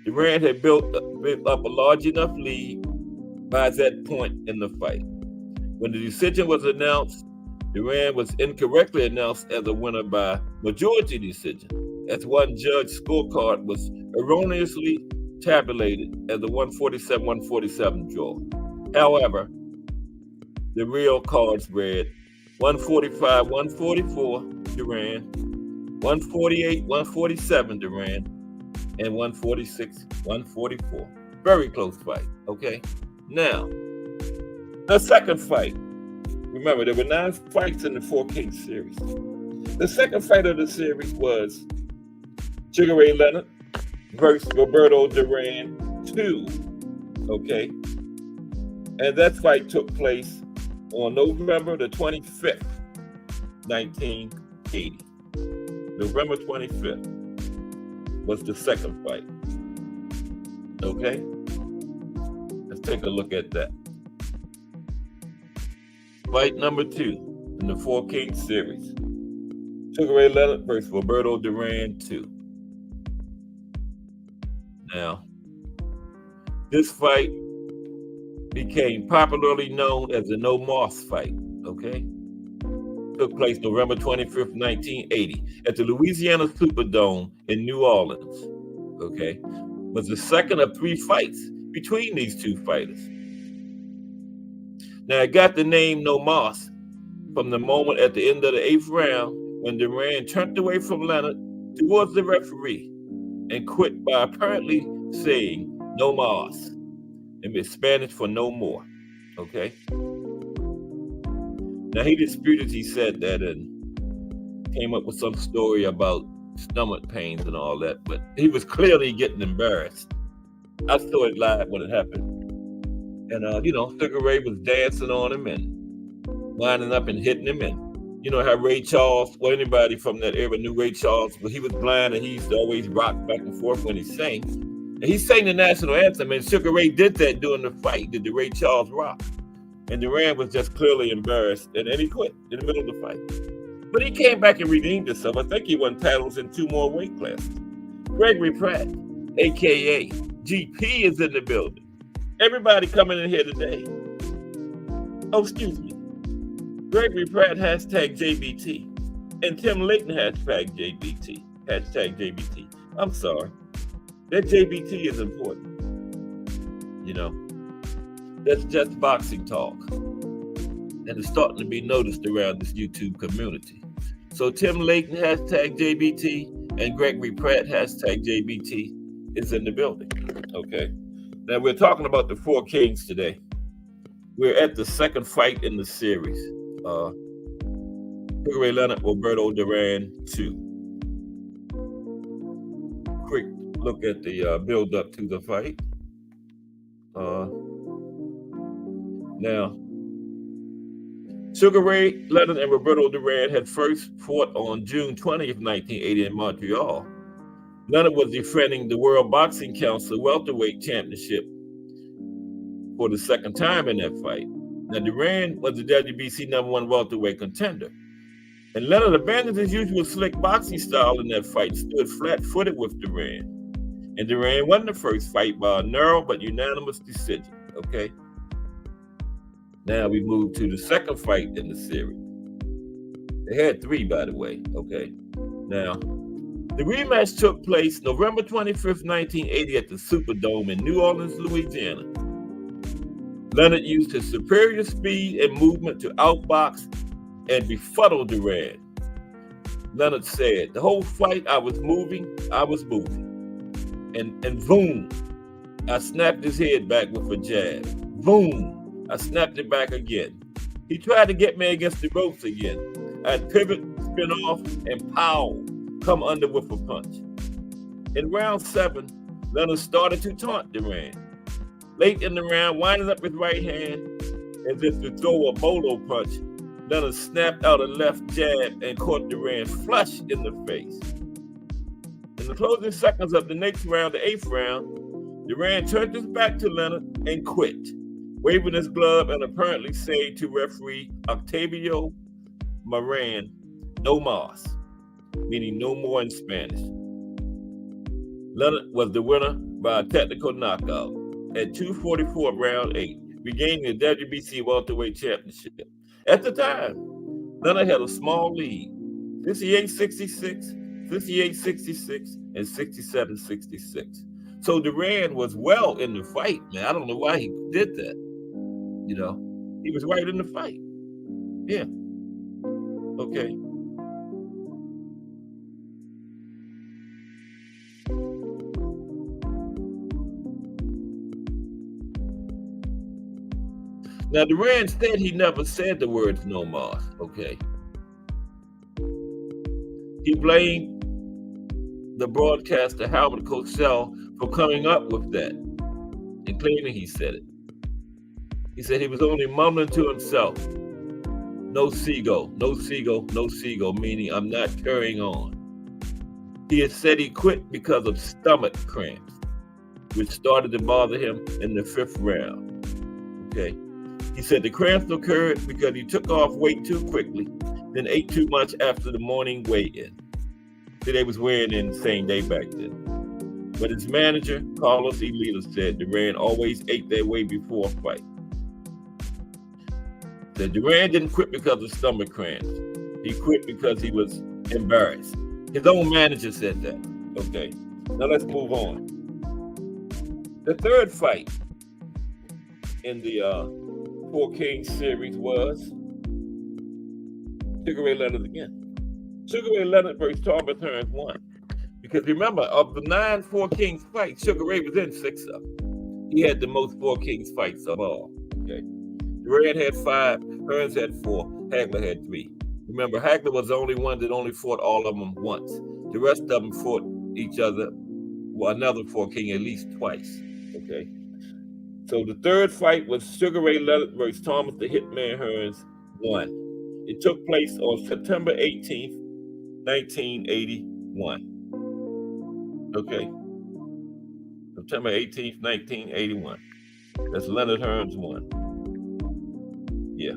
Duran had built up a large enough lead by that point in the fight. When the decision was announced, Duran was incorrectly announced as a winner by majority decision, as one judge's scorecard was erroneously tabulated as a 147-147 draw. However, the real cards read 145-144 Duran, 148-147 Duran, and 146-144. Very close fight, okay? Now, the second fight. Remember, there were 9 fights in the 4 Kings series. The second fight of the series was Sugar Ray Leonard versus Roberto Duran 2, okay? And that fight took place on November the 25th, 1980. November 25th was the second fight, okay? Let's take a look at that. Fight number 2 in the 4 Kings series. Sugar Ray Leonard versus Roberto Duran 2. Now, this fight became popularly known as the No Moss fight, okay? Took place November 25th, 1980 at the Louisiana Superdome in New Orleans, okay? Was the second of 3 fights between these two fighters. Now, it got the name No Moss from the moment at the end of the 8th round when Duran turned away from Leonard towards the referee and quit by apparently saying no más, in Spanish for no more. Okay? Now, he disputed he said that and came up with some story about stomach pains and all that, but he was clearly getting embarrassed. I saw it live when it happened. And, Sugar Ray was dancing on him and winding up and hitting him. And you know how Ray Charles, well, anybody from that era knew Ray Charles, but he was blind and he used to always rock back and forth when he sang. And he sang the national anthem, and Sugar Ray did that during the fight, did the Ray Charles rock. And Duran was just clearly embarrassed, and then he quit in the middle of the fight. But he came back and redeemed himself. I think he won titles in 2 more weight classes. Gregory Pratt, a.k.a. GP, is in the building. Everybody coming in here today. Oh, excuse me. Gregory Pratt, hashtag JBT. And Tim Layton, hashtag JBT. I'm sorry. That JBT is important. That's just boxing talk. And it's starting to be noticed around this YouTube community. So Tim Layton, hashtag JBT, and Gregory Pratt, hashtag JBT, is in the building. Okay. Now, we're talking about the 4 Kings today. We're at the second fight in the series. Sugar Ray Leonard, Roberto Duran 2. Quick look at the build up to the fight. Now, Sugar Ray Leonard and Roberto Duran had first fought on June 20th, 1980 in Montreal. Leonard was defending the World Boxing Council welterweight championship for the second time in that fight. Now, Duran was the WBC #1 welterweight contender. And Leonard abandoned his usual slick boxing style in that fight, stood flat-footed with Duran. And Duran won the first fight by a narrow but unanimous decision, okay? Now we move to the second fight in the series. They had 3, by the way, okay? Now, the rematch took place November 25th, 1980 at the Superdome in New Orleans, Louisiana. Leonard used his superior speed and movement to outbox and befuddle Duran. Leonard said, the whole fight I was moving. And boom, I snapped his head back with a jab. Boom, I snapped it back again. He tried to get me against the ropes again. I'd pivot, spin off, and pow, come under with a punch. In round 7, Leonard started to taunt Duran. Late in the round, winding up his right hand as if to throw a bolo punch, Leonard snapped out a left jab and caught Duran flush in the face. In the closing seconds of the next round, the 8th round, Duran turned his back to Leonard and quit, waving his glove and apparently saying to referee Octavio Moran, no más, meaning no more in Spanish. Leonard was the winner by a technical knockout at 2:44 round 8, regaining the WBC welterweight championship. At the time, Leonard had a small lead, 58-66, 58-66, and 67-66. So Duran was well in the fight, man. I don't know why he did that. He was right in the fight. Yeah. Okay. Now, Duran said he never said the words no más, okay? He blamed the broadcaster Howard Cosell for coming up with that and claiming he said it. He said he was only mumbling to himself, no sigo, no sigo, no sigo, meaning I'm not carrying on. He had said he quit because of stomach cramps, which started to bother him in the 5th round, okay? He said the cramps occurred because he took off weight too quickly, then ate too much after the morning weigh-in. See, they was weighing in the same day back then. But his manager, Carlos Elita, said Duran always ate that way before a fight. Said Duran didn't quit because of stomach cramps. He quit because he was embarrassed. His own manager said that. Okay, now let's move on. The third fight in the Four Kings series was Sugar Ray Leonard again. Sugar Ray Leonard versus Thomas Hearns won. Because remember, of the 9 Four Kings fights, Sugar Ray was in 6 of them. He had the most Four Kings fights of all. Okay. Durant had 5, Hearns had 4, Hagler had 3. Remember, Hagler was the only one that only fought all of them once. The rest of them fought each other, well, another Four King at least twice. Okay. So the third fight was Sugar Ray Leonard versus Thomas the Hitman Hearns won. It took place on September 18th, 1981. Okay. September 18th, 1981. That's Leonard Hearns won. Yeah.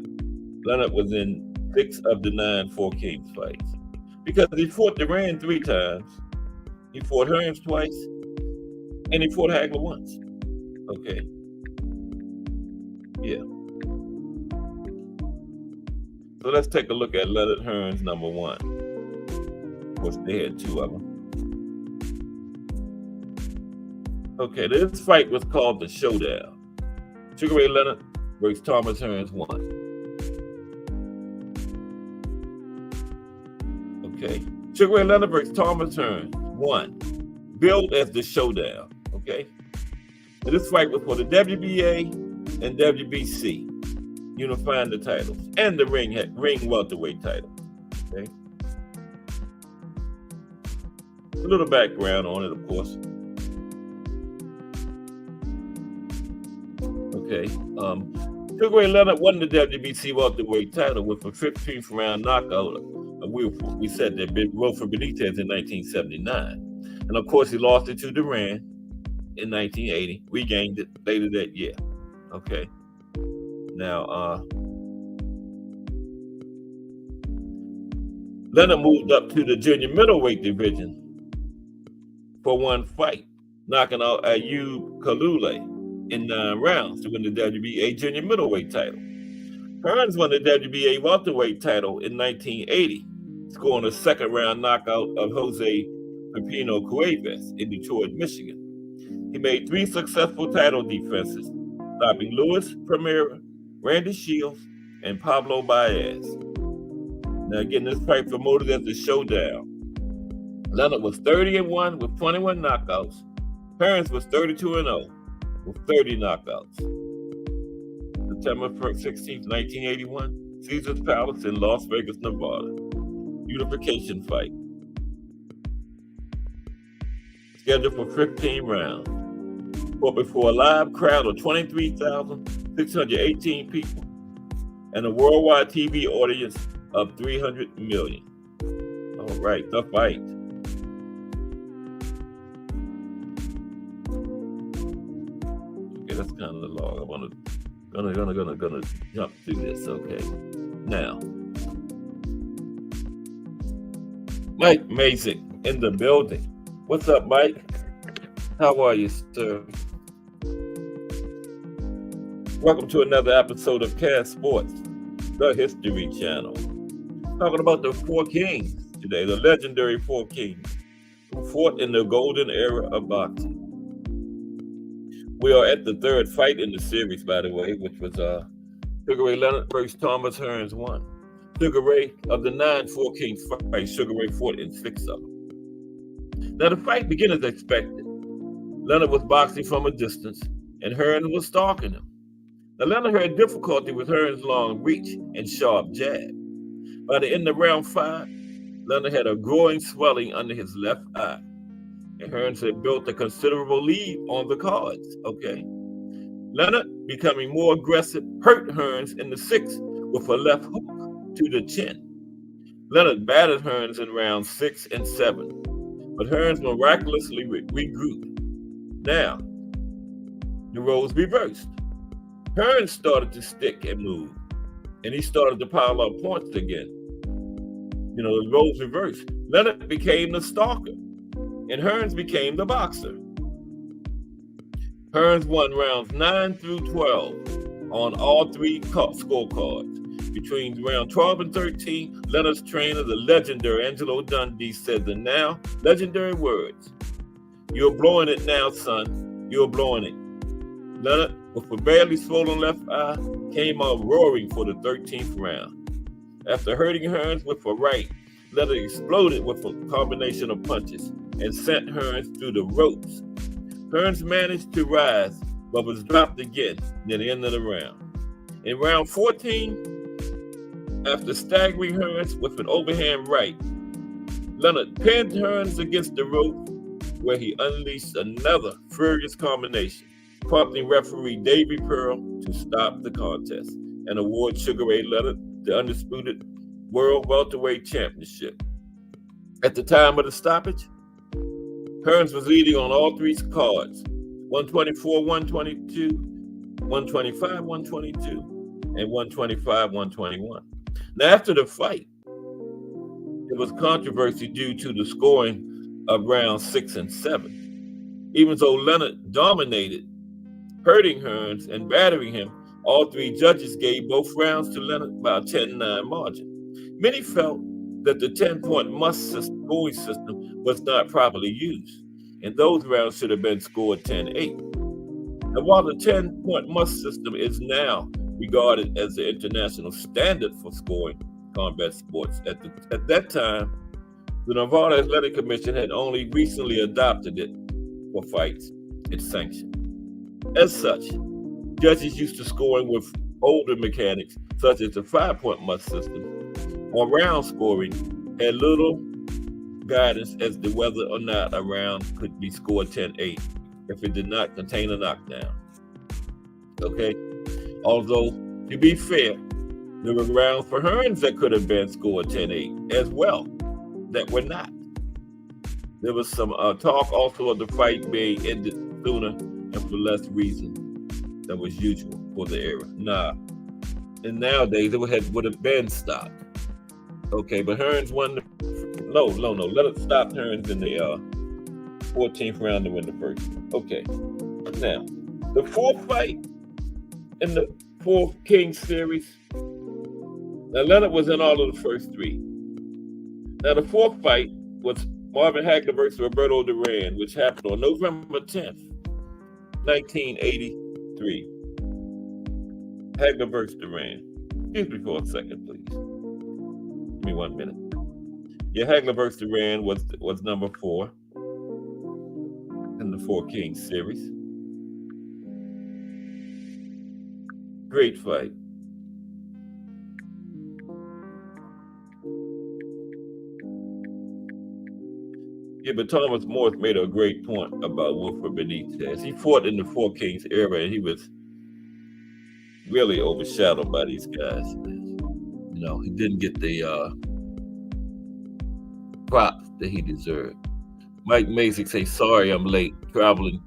Leonard was in 6 of the 9 Four Kings fights. Because he fought Duran 3 times. He fought Hearns twice. And he fought Hagler once. Okay. Yeah. So let's take a look at Leonard Hearns number 1. Of course, they had 2 of them. Okay, this fight was called the Showdown. Sugar Ray Leonard versus Thomas Hearns won. Okay, Sugar Ray Leonard versus Thomas Hearns won. Billed as the Showdown. Okay, and this fight was for the WBA and WBC, unifying the titles, and the ring welterweight title. Okay, a little background on it, of course. Okay, Sugar Ray Leonard won the WBC welterweight title with a 15th round knockout. We said that Wilfred Benitez in 1979, and of course he lost it to Duran in 1980. Regained it later that year. Okay, now Leonard moved up to the junior middleweight division for one fight, knocking out Ayub Kalule in 9 rounds to win the WBA junior middleweight title. Hearns won the WBA welterweight title in 1980, scoring a 2nd round knockout of Jose Pepino Cuevas in Detroit, Michigan. He made 3 successful title defenses, stopping Luis Primera, Randy Shields, and Pablo Baez. Now again, this fight promoted as the Showdown. Leonard was 30-1 with 21 knockouts. Hearns was 32-0 with 30 knockouts. September 16th, 1981, Caesars Palace in Las Vegas, Nevada. Unification fight. Scheduled for 15 rounds. Fought before a live crowd of 23,618 people and a worldwide TV audience of 300 million. All right, the fight. Okay, that's kind of long. I'm gonna jump through this. Okay, now Mike Mazik in the building. What's up, Mike? How are you, sir? Welcome to another episode of Cast Sports, the History Channel. Talking about the Four Kings today, the legendary Four Kings who fought in the golden era of boxing. We are at the 3rd fight in the series, by the way, which was Sugar Ray Leonard versus Thomas Hearns won. Sugar Ray, of the 9 Four Kings fights, Sugar Ray fought in 6 of them. Now the fight began as expected. Leonard was boxing from a distance, and Hearns was stalking him. Now Leonard had difficulty with Hearns' long reach and sharp jab. By the end of round 5, Leonard had a growing swelling under his left eye, and Hearns had built a considerable lead on the cards. Okay, Leonard, becoming more aggressive, hurt Hearns in the 6th with a left hook to the chin. Leonard battered Hearns in rounds 6 and 7, but Hearns miraculously regrouped. Now, the roles reversed. Hearns started to stick and move, and he started to pile up points again. You know, the roles reversed. Leonard became the stalker, and Hearns became the boxer. Hearns won rounds 9 through 12 on all 3 scorecards. Between round 12 and 13, Leonard's trainer, the legendary Angelo Dundee, said the now legendary words, "You're blowing it now, son. You're blowing it." Leonard, with a barely swollen left eye, came out roaring for the 13th round. After hurting Hearns with a right, Leonard exploded with a combination of punches and sent Hearns through the ropes. Hearns managed to rise, but was dropped again near the end of the round. In round 14, after staggering Hearns with an overhand right, Leonard pinned Hearns against the rope, where he unleashed another furious combination, prompting referee Davey Pearl to stop the contest and award Sugar Ray Leonard the undisputed World Welterweight Championship. At the time of the stoppage, Hearns was leading on all three cards: 124, 122, 125, 122, and 125, 121. Now, after the fight, there was controversy due to the scoring of rounds 6 and 7. Even though Leonard dominated, hurting Hearns and battering him, all three judges gave both rounds to Leonard by a 10-9 margin. Many felt that the 10-point must scoring system was not properly used, and those rounds should have been scored 10-8. Now, while the 10-point must system is now regarded as the international standard for scoring combat sports, at that time, the Nevada Athletic Commission had only recently adopted it for fights it sanctioned. As such, judges used to scoring with older mechanics, such as the 5-point must system, or round scoring, had little guidance as to whether or not a round could be scored 10-8 if it did not contain a knockdown. Okay? Although, to be fair, there were rounds for Hearns that could have been scored 10-8 as well, that were not. There was some talk also of the fight being ended sooner and for less reason than was usual for the era. And nowadays it would have been stopped. Okay, but Hearns won Leonard stopped Hearns in the 14th round to win the first one. Okay, now the fourth fight in the Four Kings series. Now Leonard was in all of the first three. Now the fourth fight was Marvin Hagler versus Roberto Duran, which happened on November 10th, 1983. Hagler versus Duran. Excuse me for a second, please. Give me 1 minute. Yeah, Hagler versus Duran was number 4 in the Four Kings series. Great fight. Yeah, but Thomas Morris made a great point about Wilfred Benitez. He fought in the Four Kings era, and he was really overshadowed by these guys. You know, he didn't get the props that he deserved. Mike Masick say, sorry, I'm late. Traveled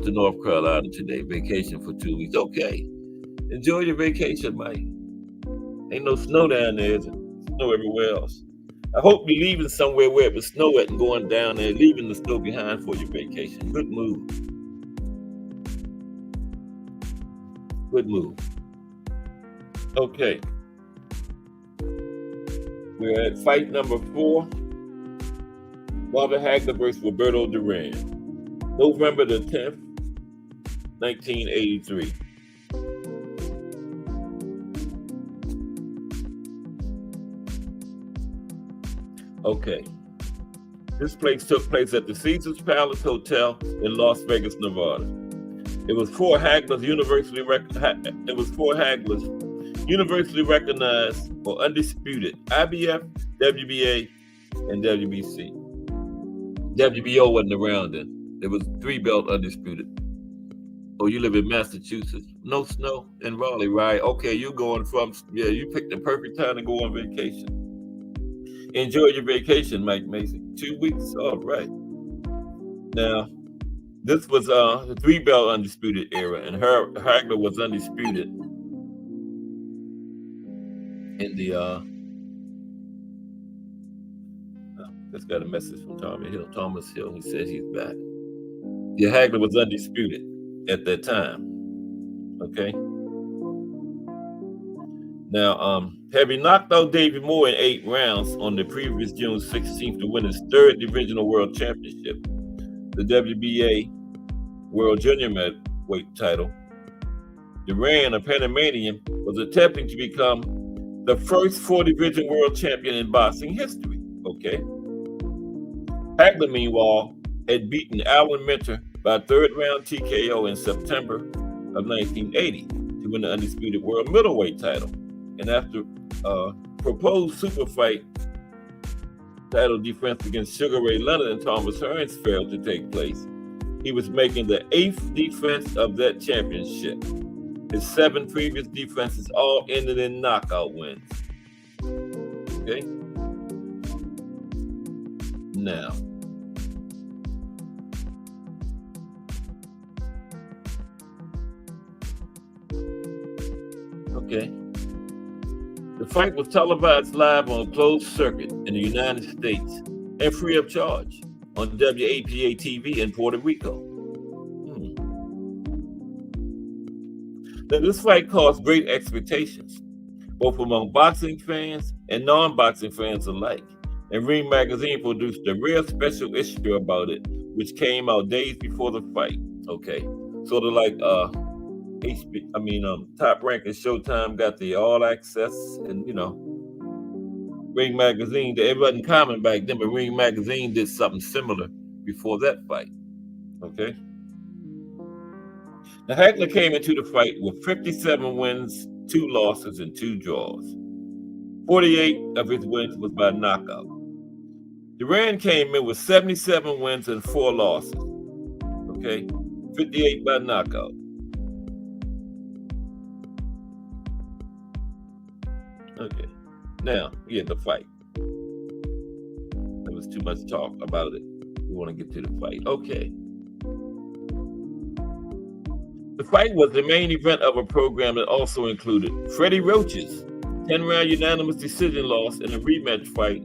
to North Carolina today. Vacation for 2 weeks. Okay. Enjoy your vacation, Mike. Ain't no snow down there. There's snow everywhere else. I hope you're leaving somewhere where it was snow at and going down there, leaving the snow behind for your vacation. Good move. Good move. Okay. We're at fight number 4. Marvin Hagler versus Roberto Duran. November the 10th, 1983. Okay. This took place at the Caesars Palace Hotel in Las Vegas, Nevada. It was 4 Haglers universally recognized or undisputed IBF, WBA, and WBC. WBO wasn't around then. There was 3 belt undisputed. Oh, you live in Massachusetts. No snow in Raleigh, right? Okay, you picked the perfect time to go on vacation. Enjoy your vacation, Mike Mason. 2 weeks, all right. Now, this was the 3 belt undisputed era, and Hagler was undisputed in the. Just got a message from Thomas Hill. He says he's back. Yeah, Hagler was undisputed at that time. Okay. Now, having knocked out Davey Moore in 8 rounds on the previous June 16th to win his 3rd Divisional World Championship, the WBA World Junior Weight title, Duran, a Panamanian, was attempting to become the first 4-division world champion in boxing history. Okay. Hagler, meanwhile, had beaten Alan Minter by third-round TKO in September of 1980 to win the undisputed world middleweight title. And after proposed super fight title defense against Sugar Ray Leonard and Thomas Hearns failed to take place, he was making the 8th defense of that championship. His 7 previous defenses all ended in knockout wins. Okay? Now, okay. The fight was televised live on a closed circuit in the United States and free of charge on WAPA TV in Puerto Rico. Now, this fight caused great expectations, both among boxing fans and non-boxing fans alike. And Ring Magazine produced a rare special issue about it, which came out days before the fight. Okay, sort of like Top Rank and Showtime got the all access, and Ring Magazine. It wasn't common back then, but Ring Magazine did something similar before that fight. Okay. Now, Hagler came into the fight with 57 wins, 2 losses, and 2 draws. 48 of his wins was by knockout. Duran came in with 77 wins and 4 losses. Okay, 58 by knockout. Okay, now the fight. There was too much talk about it. We want to get to the fight. Okay. The fight was the main event of a program that also included Freddie Roach's 10-round unanimous decision loss in a rematch fight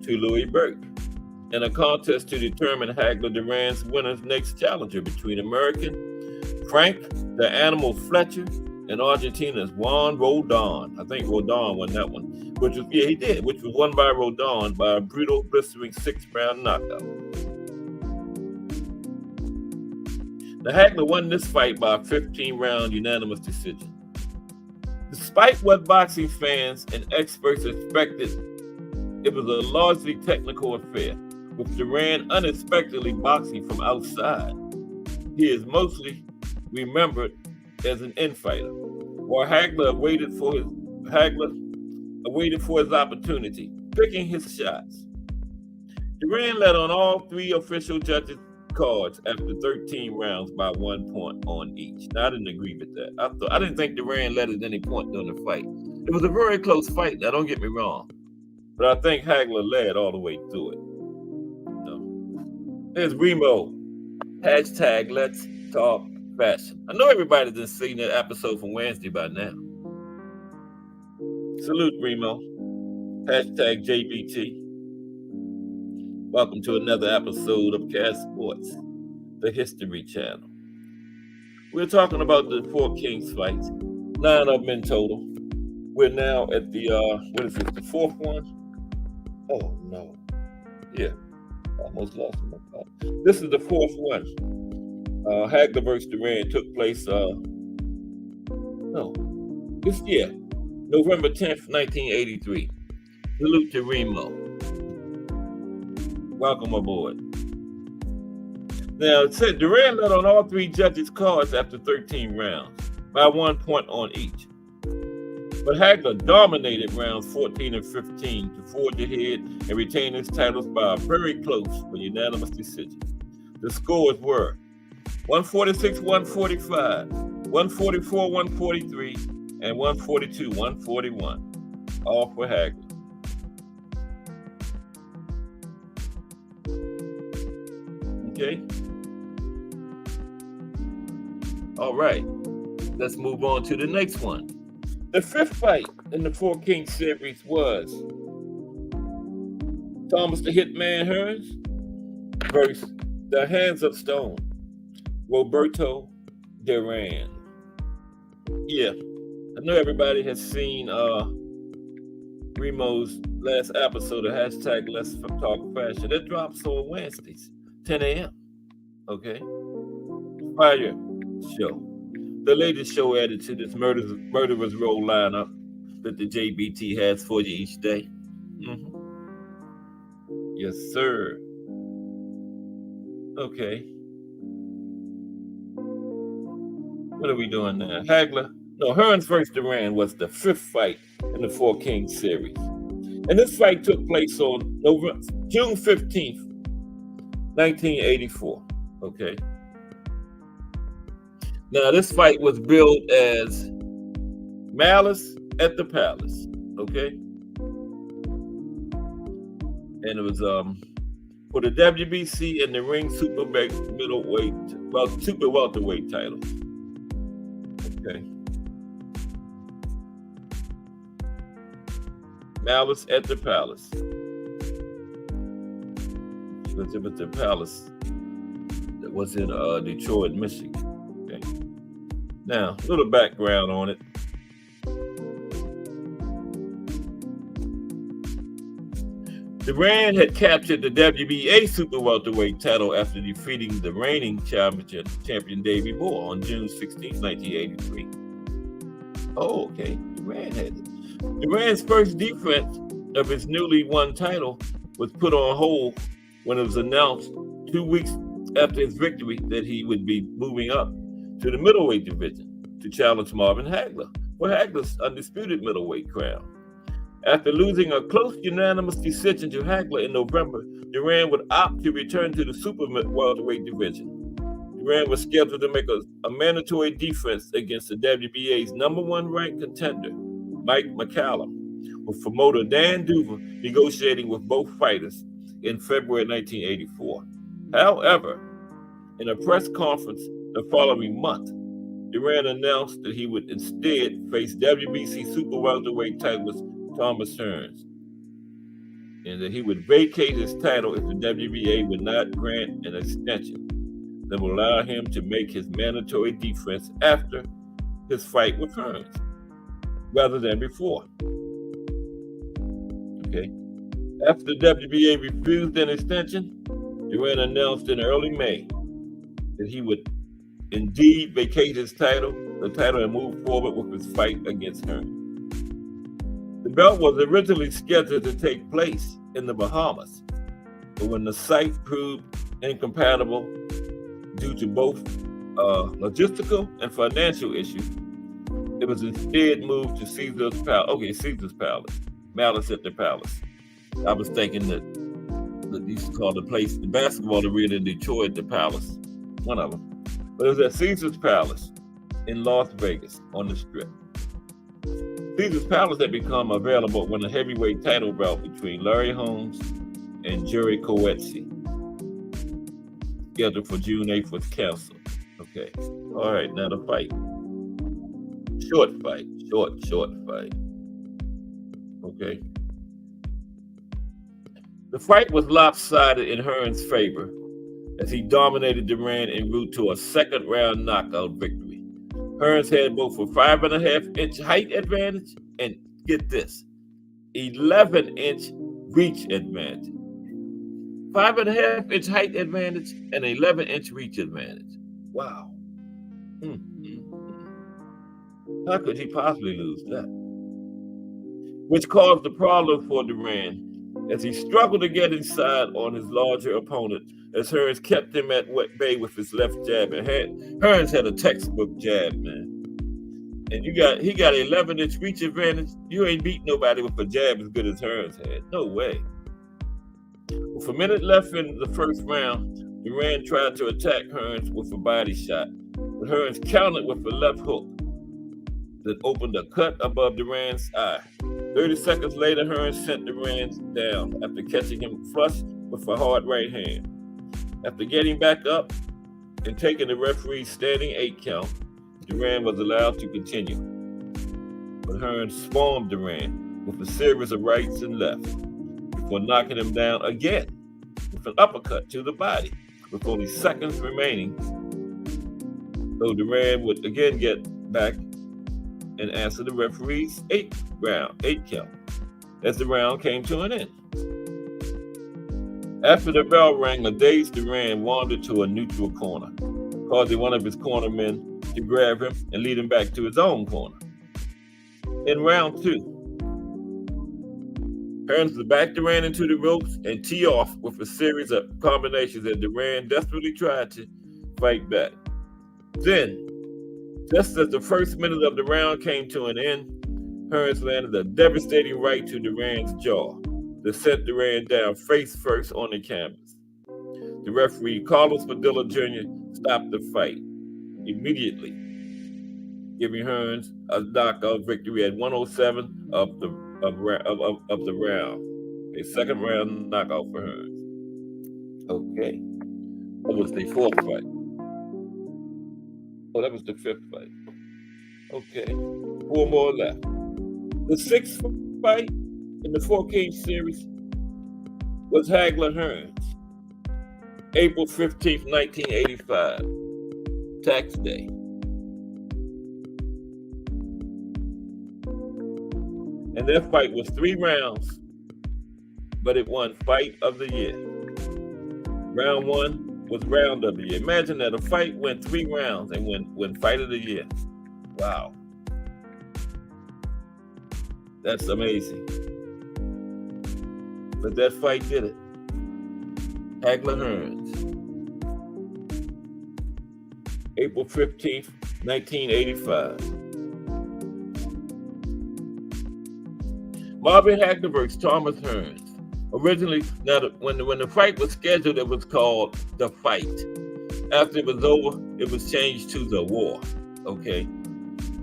to Louis Burke, and a contest to determine Hagler-Duran's winner's next challenger between American Frank the Animal Fletcher and Argentina's Juan Rodon. I think Rodon won that one, which was won by Rodon by a brutal, blistering 6-round knockout. Now, Hagler won this fight by a 15-round unanimous decision. Despite what boxing fans and experts expected, it was a largely technical affair, with Duran unexpectedly boxing from outside. He is mostly remembered as an infighter, while Hagler awaited for his opportunity, picking his shots. Duran led on all 3 official judges' cards after 13 rounds by 1 point on each. Now, I didn't agree with that. I didn't think Duran led at any point during the fight. It was a very close fight. Now, don't get me wrong, but I think Hagler led all the way through it. There's Remo. Hashtag Let's Talk Fashion. I know everybody's been seeing that episode from Wednesday by now. Salute, Remo. Hashtag JBT. Welcome to another episode of Cast Sports, the History Channel. We're talking about the 4 Kings fights, 9 of them in total. We're now at the, the 4th one? Oh, no. Yeah, almost lost my thought. This is the 4th one. Hagler versus Duran took place, November 10th, 1983. Salute to Remo. Welcome aboard. Now, it said Duran led on all 3 judges' cards after 13 rounds, by 1 point on each. But Hagler dominated rounds 14 and 15 to forge ahead and retain his titles by a very close but unanimous decision. The scores were 146-145, 144-143, and 142-141, all for Hagler. Okay. All right. Let's move on to the next one. The 5th fight in the 4 Kings series was Thomas the Hitman Hearns versus the Hands of Stone, Roberto Duran. Yeah, I know everybody has seen Remo's last episode of Hashtag Let's Talk Fashion. It drops on Wednesdays, 10 a.m. Okay? Fire show. the latest show added to this murderer's row lineup that the JBT has for you each day. Yes, sir. Okay. What are we doing now? Hearns versus Duran was the 5th fight in the Four Kings series. And this fight took place on June 15th, 1984. Okay. Now, this fight was billed as Malice at the Palace. Okay. And it was for the WBC and the ring super welterweight titles. Okay. Malice at the Palace. It was the Palace that was in Detroit, Michigan. Okay. Now, a little background on it. Duran had captured the WBA super welterweight title after defeating the reigning champion Davey Moore on June 16, 1983. Oh, okay. Duran had it. Duran's first defense of his newly won title was put on hold when it was announced 2 weeks after his victory that he would be moving up to the middleweight division to challenge Marvin Hagler for Hagler's undisputed middleweight crown. After losing a close unanimous decision to Hagler in November, Duran would opt to return to the super welterweight division. Duran was scheduled to make a mandatory defense against the WBA's #1 ranked contender, Mike McCallum, with promoter Dan Duva negotiating with both fighters in February 1984. However, in a press conference the following month, Duran announced that he would instead face WBC super welterweight titleist Thomas Hearns, and that he would vacate his title if the WBA would not grant an extension that would allow him to make his mandatory defense after his fight with Hearns, rather than before. Okay. After the WBA refused an extension, Duran announced in early May that he would indeed vacate the title and move forward with his fight against Hearns. The belt was originally scheduled to take place in the Bahamas, but when the site proved incompatible due to both logistical and financial issues, it was instead moved to Caesar's Palace, Malice at the Palace. I was thinking that they used to call the place, the basketball arena in Detroit, the Palace, one of them. But it was at Caesar's Palace in Las Vegas on the Strip. Caesar's Palace had become available when a heavyweight title bout between Larry Holmes and Jerry Coetzee, scheduled for June 8th, was canceled. Okay. All right, now the fight. Short fight. Okay. The fight was lopsided in Hearns' favor as he dominated Duran en route to a second-round knockout victory. Hearns had both a 5.5-inch height advantage and, get this, 11-inch reach advantage. 5.5-inch height advantage and 11-inch reach advantage. Wow. How could he possibly lose that? Which caused the problem for Duran as he struggled to get inside on his larger opponent as Hearns kept him at bay with his left jab. And Hearns had a textbook jab, man. And he got 11-inch reach advantage. You ain't beat nobody with a jab as good as Hearns had. No way. With a minute left in the first round, Duran tried to attack Hearns with a body shot, but Hearns countered with a left hook that opened a cut above Duran's eye. 30 seconds later, Hearns sent Duran down after catching him flush with a hard right hand. After getting back up and taking the referee's standing 8 count, Duran was allowed to continue. But Hearns swarmed Duran with a series of rights and lefts before knocking him down again with an uppercut to the body with only seconds remaining. So Duran would again get back and answer the referee's 8 count as the round came to an end. After the bell rang, a dazed Duran wandered to a neutral corner, causing one of his cornermen to grab him and lead him back to his own corner. In round 2, Hearns backed Duran into the ropes and tee off with a series of combinations as Duran desperately tried to fight back. Then, just as the first minute of the round came to an end, Hearns landed a devastating right to Duran's jaw that sent Duran down face first on the canvas. The referee, Carlos Padilla Jr., stopped the fight immediately, giving Hearns a knockout victory at 107 of the round. A second round knockout for Hearns. Okay. That was the 4th fight. Oh, that was the 5th fight. Okay. 4 more left. The 6th fight in the 4-cage series was Hagler-Hearns. April 15th, 1985. Tax day. And that fight was 3 rounds, but it won Fight of the Year. Round 1 was Round of the Year. Imagine that a fight went 3 rounds and win Fight of the Year. Wow. That's amazing. But that fight did it. Hagler-Hearns. April 15th, 1985. Marvin Hagler versus Thomas Hearns. Originally, when the fight was scheduled, it was called The Fight. After it was over, it was changed to The War. Okay?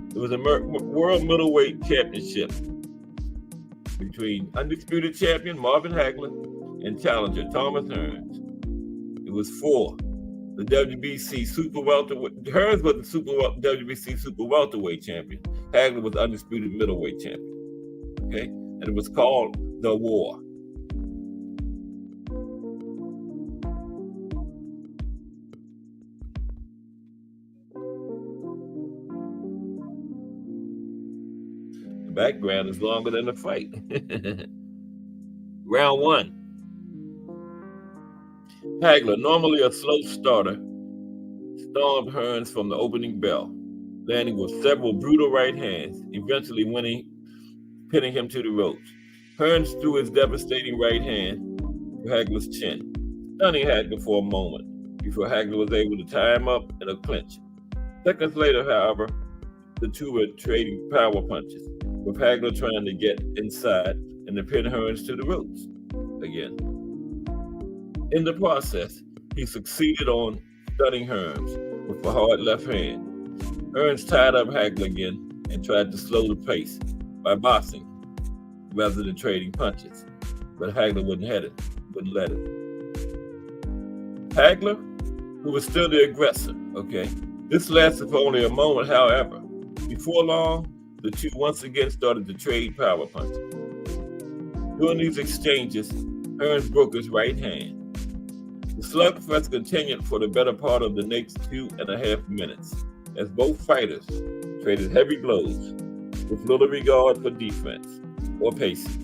It was a World Middleweight Championship between undisputed champion Marvin Hagler and challenger Thomas Hearns. It was for the WBC Super Welterweight. Hearns was the WBC Super Welterweight champion. Hagler was undisputed middleweight champion. Okay? And it was called The War. The background is longer than the fight. Round 1. Hagler, normally a slow starter, stormed Hearns from the opening bell, landing with several brutal right hands, eventually pinning him to the ropes. Hearns threw his devastating right hand to Hagler's chin, stunning Hagler for a moment before Hagler was able to tie him up in a clinch. Seconds later, however, the two were trading power punches, with Hagler trying to get inside and to pin Hearns to the ropes again. In the process, he succeeded on stunning Hearns with a hard left hand. Hearns tied up Hagler again and tried to slow the pace by boxing rather than trading punches, but Hagler wouldn't let it. Hagler, who was still the aggressor, okay? This lasted for only a moment, however. Before long, the two once again started to trade power punches. During these exchanges, Hearns broke his right hand. The slugfest continued for the better part of the next 2.5 minutes, as both fighters traded heavy blows with little regard for defense or pacing.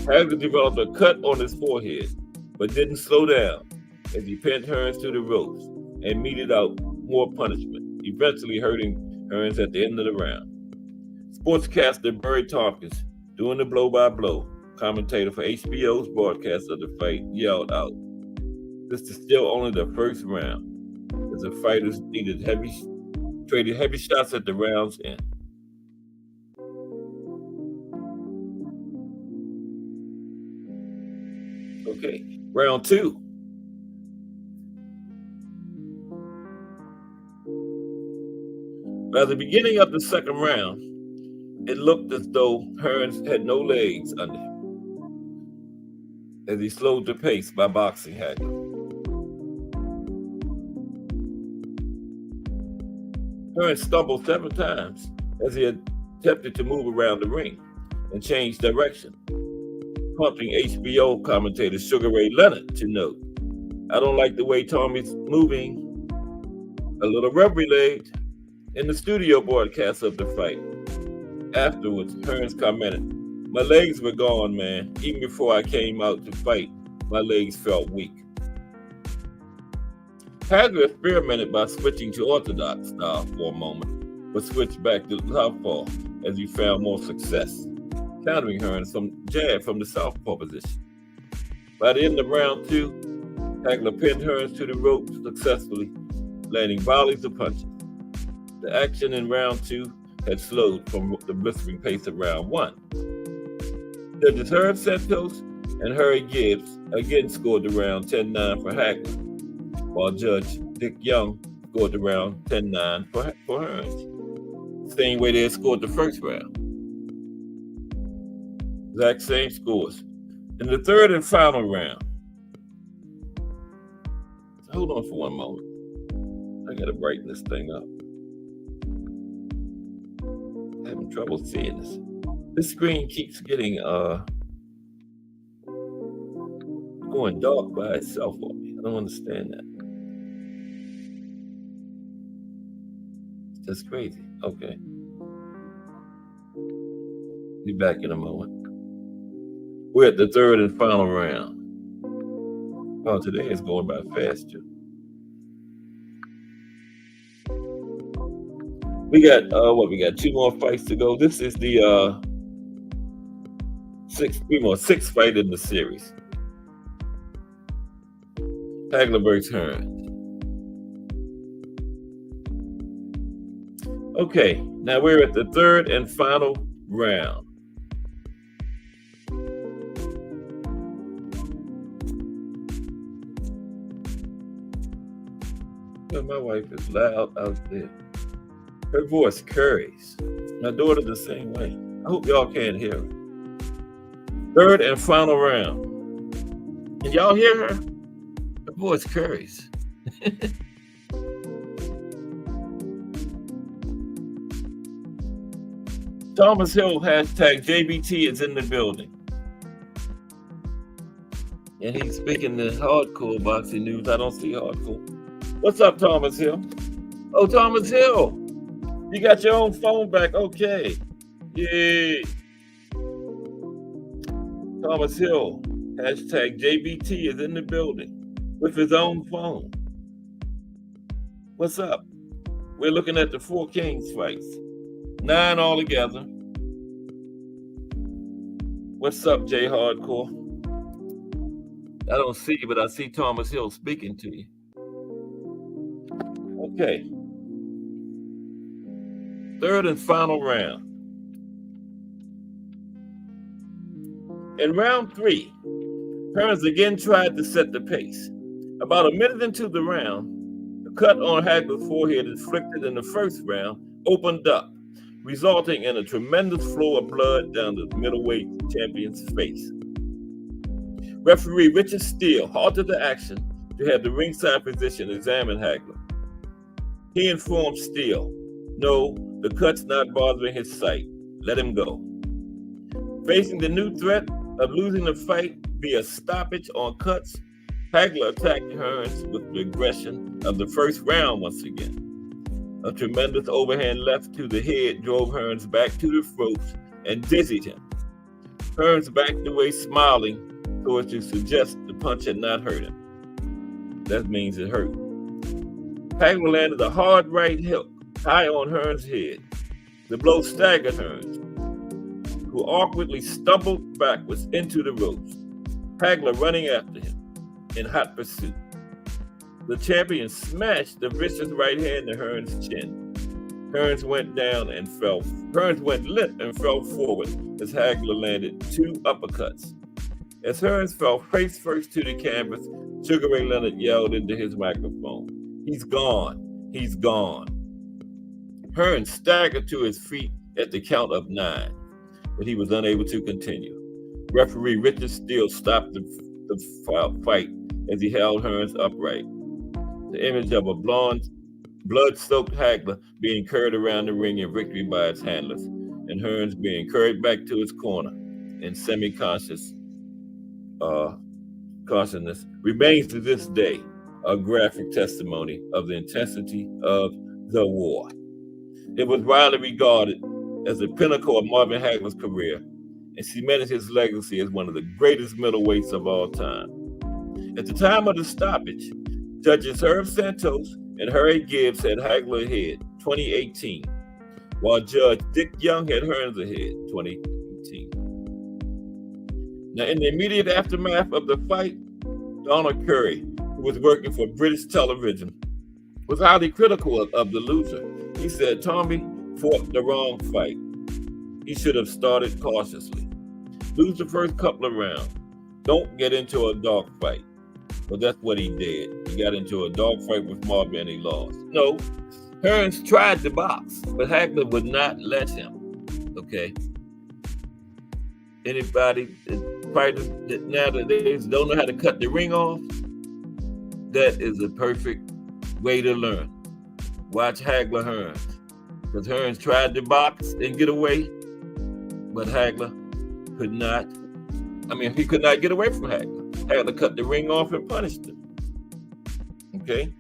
Hagler developed a cut on his forehead, but didn't slow down as he pinned Hearns to the ropes and meted out more punishment, eventually hurting Hearns at the end of the round. Sportscaster Barry Tompkins, doing the blow-by-blow commentator for HBO's broadcast of the fight, yelled out, "This is still only the first round," as the fighters traded heavy shots at the round's end. Okay, round 2. By the beginning of the second round, it looked as though Hearns had no legs under him, as he slowed the pace by boxing Hagler. Hearns stumbled 7 times as he attempted to move around the ring and change direction, prompting HBO commentator Sugar Ray Leonard to note, "I don't like the way Tommy's moving a little rubbery-legged." In the studio broadcast of the fight, afterwards, Hearns commented, "My legs were gone, man. Even before I came out to fight, my legs felt weak." Hagler experimented by switching to orthodox style for a moment, but switched back to southpaw as he found more success, countering Hearns from jab from the southpaw position. By the end of round 2, Hagler pinned Hearns to the ropes successfully, landing volleys of punches. The action in round 2 had slowed from the blistering pace of round 1. Judges Herb Santos and Harry Gibbs again scored the round 10-9 for Hagler, while Judge Dick Young scored the round 10-9 for Hearns. Same way they had scored the first round. Exact same scores. In the third and final round, hold on for one moment. I gotta brighten this thing up. I'm having trouble seeing this. This screen keeps getting going dark by itself on me. I don't understand that. It's just crazy. Okay. Be back in a moment. We're at the third and final round. Oh, today is going by fast too. We got we got 2 more fights to go. This is the sixth fight in the series. Hagler versus Hearns. Okay, now we're at the third and final round. My wife is loud out there. Her voice carries. My daughter the same way. I hope y'all can't hear her. Third and final round. Can y'all hear her? Her voice carries. Thomas Hill hashtag JBT is in the building. And he's speaking the hardcore boxing news. I don't see hardcore. What's up, Thomas Hill? Oh, Thomas Hill, you got your own phone back. Okay. Yay. Thomas Hill, hashtag JBT is in the building with his own phone. What's up? We're looking at the 4 Kings fights. 9 altogether. What's up, Jay Hardcore? I don't see you, but I see Thomas Hill speaking to you. Okay. Third and final round. In round 3, Hearns again tried to set the pace. About a minute into the round, the cut on Hagler's forehead inflicted in the first round opened up, resulting in a tremendous flow of blood down the middleweight champion's face. Referee Richard Steele halted the action to have the ringside physician examine Hagler. He informed Steele, "No, the cut's not bothering his sight. Let him go." Facing the new threat of losing the fight via stoppage on cuts, Hagler attacked Hearns with the aggression of the first round once again. A tremendous overhand left to the head drove Hearns back to the ropes and dizzied him. Hearns backed away smiling so as to suggest the punch had not hurt him. That means it hurt. Hagler landed a hard right hook high on Hearns' head. The blow staggered Hearns, who awkwardly stumbled backwards into the ropes, Hagler running after him in hot pursuit. The champion smashed the vicious right hand to Hearns' chin. Hearns went limp and fell forward as Hagler landed 2 uppercuts. As Hearns fell face first to the canvas, Sugar Ray Leonard yelled into his microphone, "He's gone, he's gone." Hearns staggered to his feet at the count of 9, but he was unable to continue. Referee Richard Steele stopped the fight as he held Hearns upright. The image of a blood-soaked Hagler being carried around the ring in victory by its handlers, and Hearns being carried back to his corner in semi-consciousness remains to this day a graphic testimony of the intensity of the war. It was widely regarded as the pinnacle of Marvin Hagler's career and cemented his legacy as one of the greatest middleweights of all time. At the time of the stoppage, Judges Herb Santos and Harry Gibbs had Hagler ahead, 2018, while Judge Dick Young had Hearns ahead, 2018. Now, in the immediate aftermath of the fight, Donald Curry, who was working for British television, was highly critical of the loser. He said Tommy fought the wrong fight. He should have started cautiously. Lose the first couple of rounds. Don't get into a dogfight. Well, that's what he did. He got into a dogfight with Marvin and he lost. No, Hearns tried to box, but Hagler would not let him. Okay. Anybody, fighters that nowadays don't know how to cut the ring off, that is a perfect way to learn. Watch Hagler Hearns. Because Hearns tried to box and get away, but Hagler could not. He could not get away from Hagler. Hagler cut the ring off and punished him. Okay?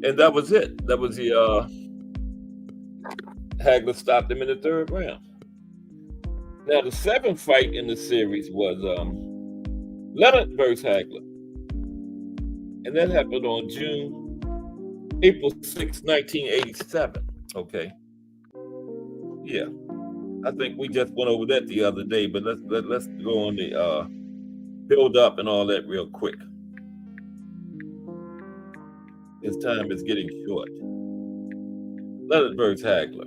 And that was it. That was the Hagler stopped him in the third round. Now the seventh fight in the series was Leonard versus Hagler. And that happened on April 6, 1987. Okay. Yeah. I think we just went over that the other day, but let's go on the build up and all that real quick. His time is getting short. Leonard versus Hagler.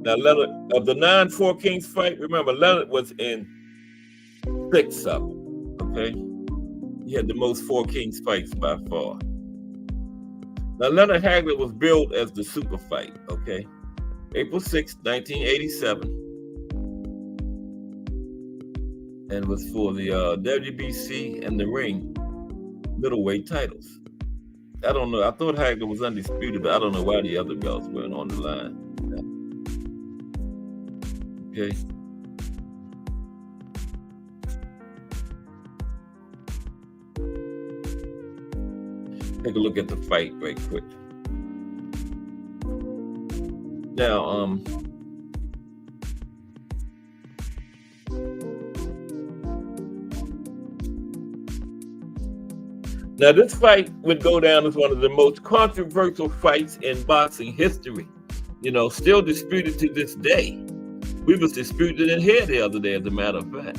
Now, Leonard, of the 9 Four Kings fight, remember, Leonard was in 6 of them, okay? He had the most Four Kings fights by far. Now, Leonard Hagler was billed as the super fight, okay? April 6, 1987. And was for the WBC and the Ring middleweight titles. I don't know. I thought Hagler was undisputed, but I don't know why the other belts weren't on the line. Okay. Take a look at the fight right quick. Now, this fight would go down as one of the most controversial fights in boxing history. Still disputed to this day. We was disputed in here the other day, as a matter of fact.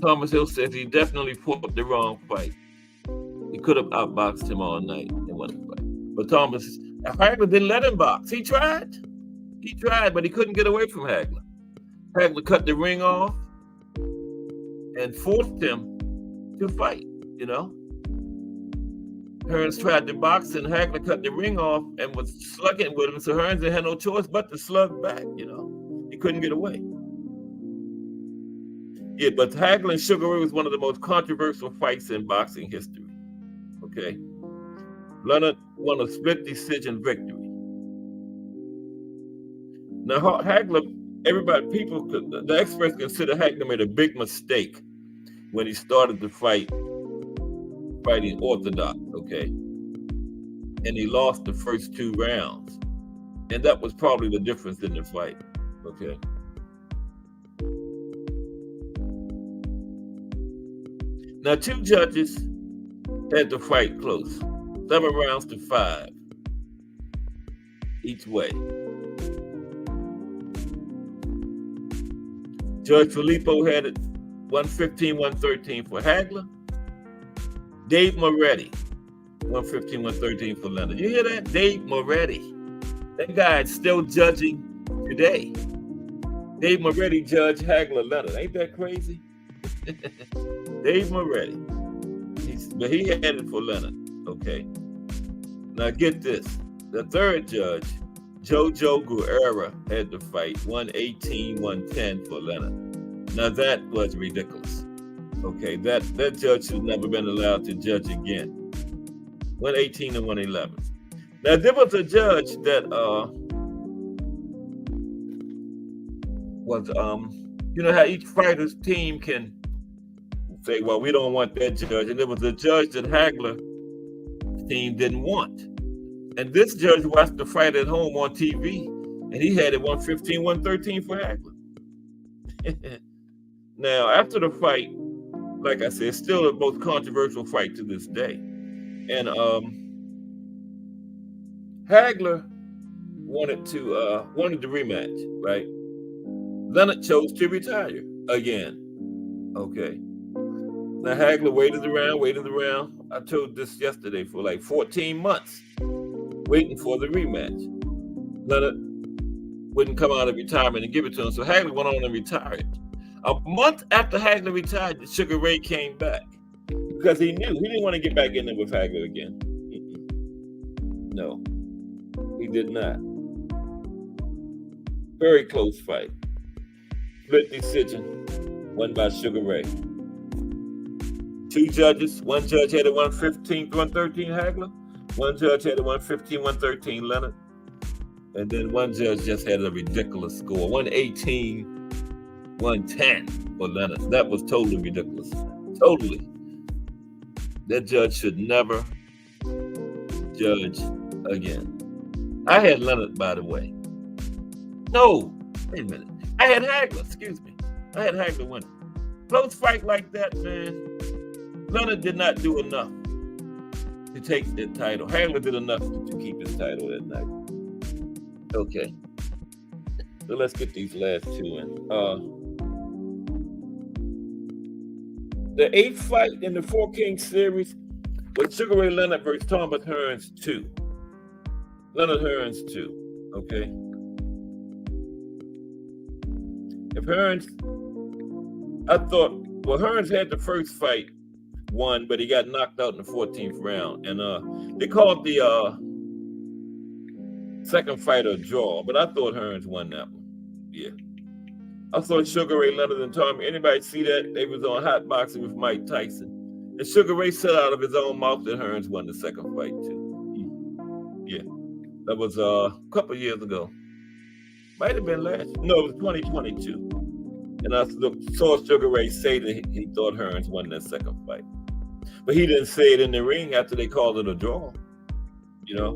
Thomas Hill says he definitely fought the wrong fight. He could have outboxed him all night in one fight. But Hagler didn't let him box. He tried. But he couldn't get away from Hagler. Hagler cut the ring off and forced him to fight, Hearns tried to box and Hagler cut the ring off and was slugging with him, so Hearns had no choice but to slug back, He couldn't get away. Yeah, but Hagler and Sugar Ray was one of the most controversial fights in boxing history. Okay. Leonard won a split decision victory. Now, Hagler, the experts consider Hagler made a big mistake when he started the fighting orthodox, okay? And he lost the first 2 rounds. And that was probably the difference in the fight, okay? Now, 2 judges had the fight close, 7 rounds to 5 each way. Judge Filippo had it 115-113 for Hagler. Dave Moretti, 115-113 for Leonard. You hear that? Dave Moretti. That guy is still judging today. Dave Moretti judged Hagler Leonard. Ain't that crazy? Dave Moretti. But he had it for Leonard. Okay. Now get this. The third judge, Jojo Guerra, had the fight 118-110 for Leonard. Now that was ridiculous. Okay, that judge should never been allowed to judge again. 118 and 111. Now there was a judge that was how each fighter's team can say, well, we don't want that judge. And there was a judge that Hagler's team didn't want. And this judge watched the fight at home on TV, and he had it 115-113 for Hagler. Now, after the fight, like I said, it's still the most controversial fight to this day. And Hagler wanted the rematch, right? Leonard chose to retire again. Okay. Now Hagler waited around. I told this yesterday, for like 14 months, waiting for the rematch. Leonard wouldn't come out of retirement and give it to him, so Hagler went on and retired. A month after Hagler retired, Sugar Ray came back because he knew he didn't want to get back in there with Hagler again. No, he did not. Very close fight. Split decision, won by Sugar Ray. Two judges. One judge had a 115, 113 Hagler. One judge had a 115, 113 Leonard. And then one judge just had a ridiculous score, 118, 110 for Leonard. That was totally ridiculous. Totally. That judge should never judge again. I had Leonard, by the way. No, wait a minute. I had Hagler, excuse me. I had Hagler winning. Close fight like that, man. Leonard did not do enough to take the title. Hagler did enough to keep his title that night. Okay. So let's get these last two in. The 8th fight in the Four Kings series was Sugar Ray Leonard versus Thomas Hearns 2. Leonard Hearns 2. Okay. If Hearns, Hearns had the first fight won, but he got knocked out in the 14th round. And they called the second fight a draw, but I thought Hearns won that one. Yeah. I thought Sugar Ray Leonard and Tommy, anybody see that? They was on Hot Boxing with Mike Tyson. And Sugar Ray said out of his own mouth that Hearns won the second fight too. Yeah. That was a couple years ago. Might have been last. No, it was 2022. And I saw Sugar Ray say that he thought Hearns won that second fight. But he didn't say it in the ring after they called it a draw. You know?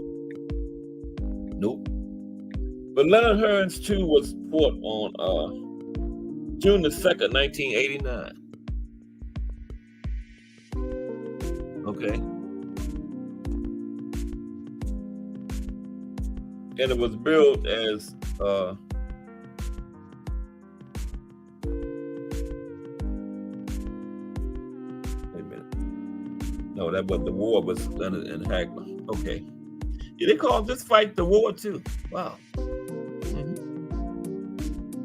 Nope. But Leonard Hearns 2 was fought on June the 2nd, 1989. Okay. And it was billed as no, that was the war was Leonard and Hagler. Okay. Yeah, they called this fight the war too. Wow.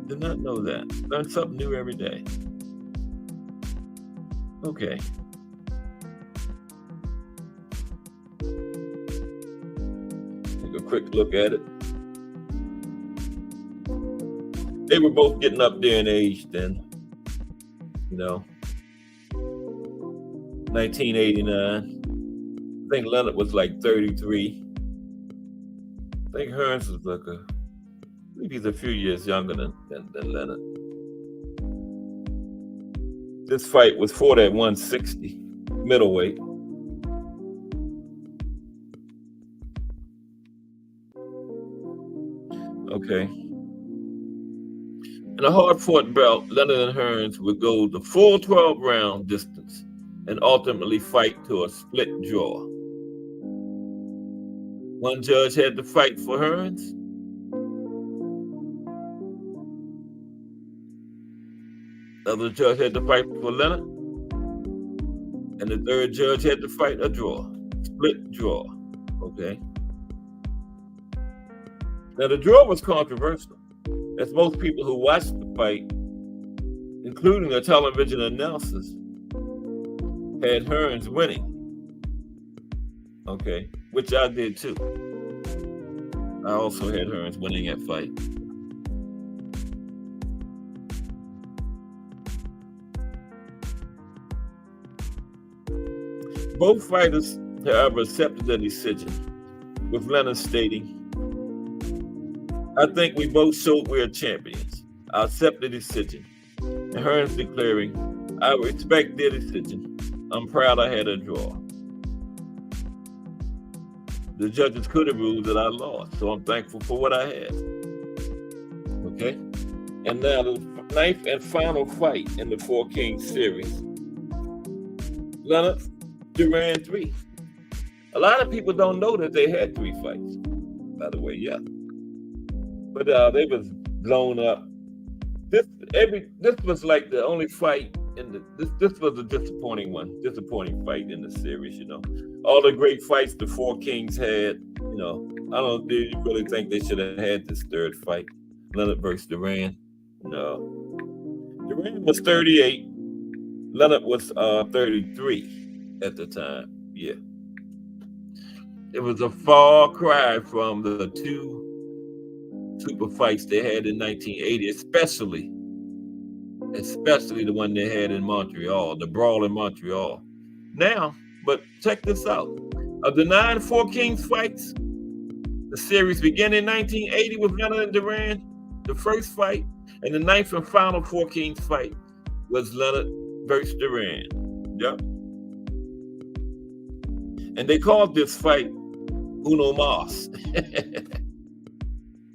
Did not know that. Learn something new every day. Okay. Take a quick look at it. They were both getting up there in age then. You know. 1989. I think Leonard was like 33. I think Hearns was like maybe he's a few years younger than Leonard. This fight was fought at 160, middleweight. Okay. In a hard-fought bout, Leonard and Hearns would go the full 12-round distance and ultimately fight to a split draw. One judge had to fight for Hearns. The other judge had to fight for Leonard. And the third judge had to fight a draw. Split draw. Okay. Now the draw was controversial, as most people who watched the fight, including the television announcers, had Hearns winning. Okay, which I did too. I also had Hearns winning that fight. Both fighters, however, accepted the decision, with Leonard stating, "I think we both showed we're champions. I accept the decision." And Hearns declaring, "I respect their decision. I'm proud I had a draw. The judges could have ruled that I lost, so I'm thankful for what I had." Okay? And now ninth and final fight in the Four Kings series. Leonard Duran 3. A lot of people don't know that they had 3 fights, by the way, yeah. But they was blown up. This was like the only fight in this was a disappointing fight in the series, you know. All the great fights the Four Kings had, you know. I don't really think they should have had this third fight, Leonard versus Duran. No. Duran was 38. Leonard was 33 at the time. Yeah. It was a far cry from the 2 super fights they had in 1980, especially the one they had in Montreal, the brawl in Montreal. Now, but check this out. Of the 9 Four Kings fights, the series began in 1980 with Leonard and Duran, the first fight, and the 9th and final Four Kings fight was Leonard versus Duran. Yep. And they called this fight Uno Mas.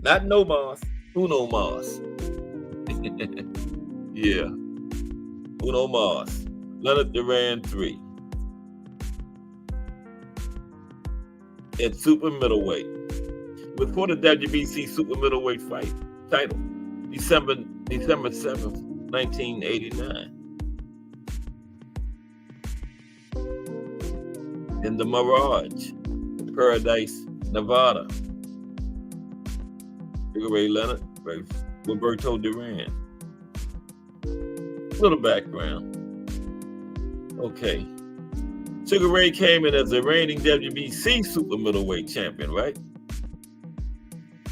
Not no Mas, Uno Mas. Yeah. Uno Mas. Leonard Duran 3. At super middleweight. Before the WBC super middleweight fight title, December 7th, 1989. In the Mirage, Paradise, Nevada. Sugar Ray Leonard versus Roberto Duran. Little background. Okay. Sugar Ray came in as the reigning WBC super middleweight champion, right?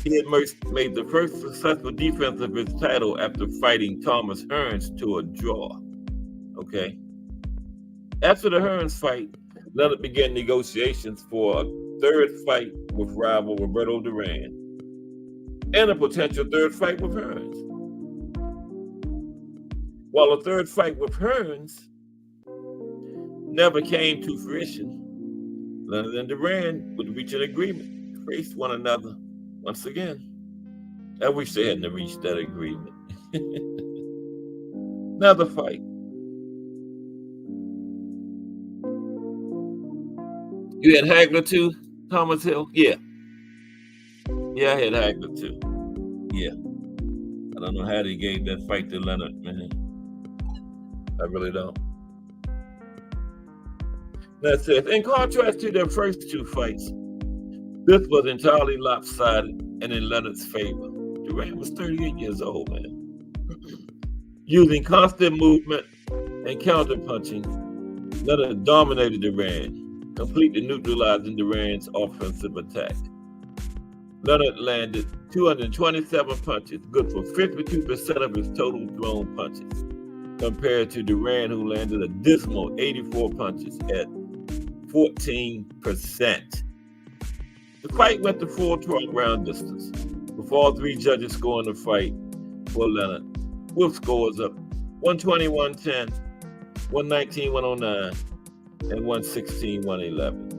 He had made the first successful defense of his title after fighting Thomas Hearns to a draw. Okay. After the Hearns fight, Leonard began negotiations for a third fight with rival Roberto Duran and a potential third fight with Hearns. While a third fight with Hearns never came to fruition, Leonard and Duran would reach an agreement to face one another once again. I wish they hadn't reached that agreement. Another fight. You had Hagler too, Thomas Hill? Yeah. Yeah, I had Hagler too. Yeah. I don't know how they gave that fight to Leonard, man. I really don't. That's it. In contrast to their first 2 fights, this was entirely lopsided and in Leonard's favor. Duran was 38 years old, man. Using constant movement and counterpunching, Leonard dominated Duran, completely neutralizing Duran's offensive attack. Leonard landed 227 punches, good for 52% of his total thrown punches, compared to Duran, who landed a dismal 84 punches at 14%. The fight went the full 12-round distance, with all 3 judges scoring the fight for Leonard, with scores of 120-110, 119-109, and 116-111.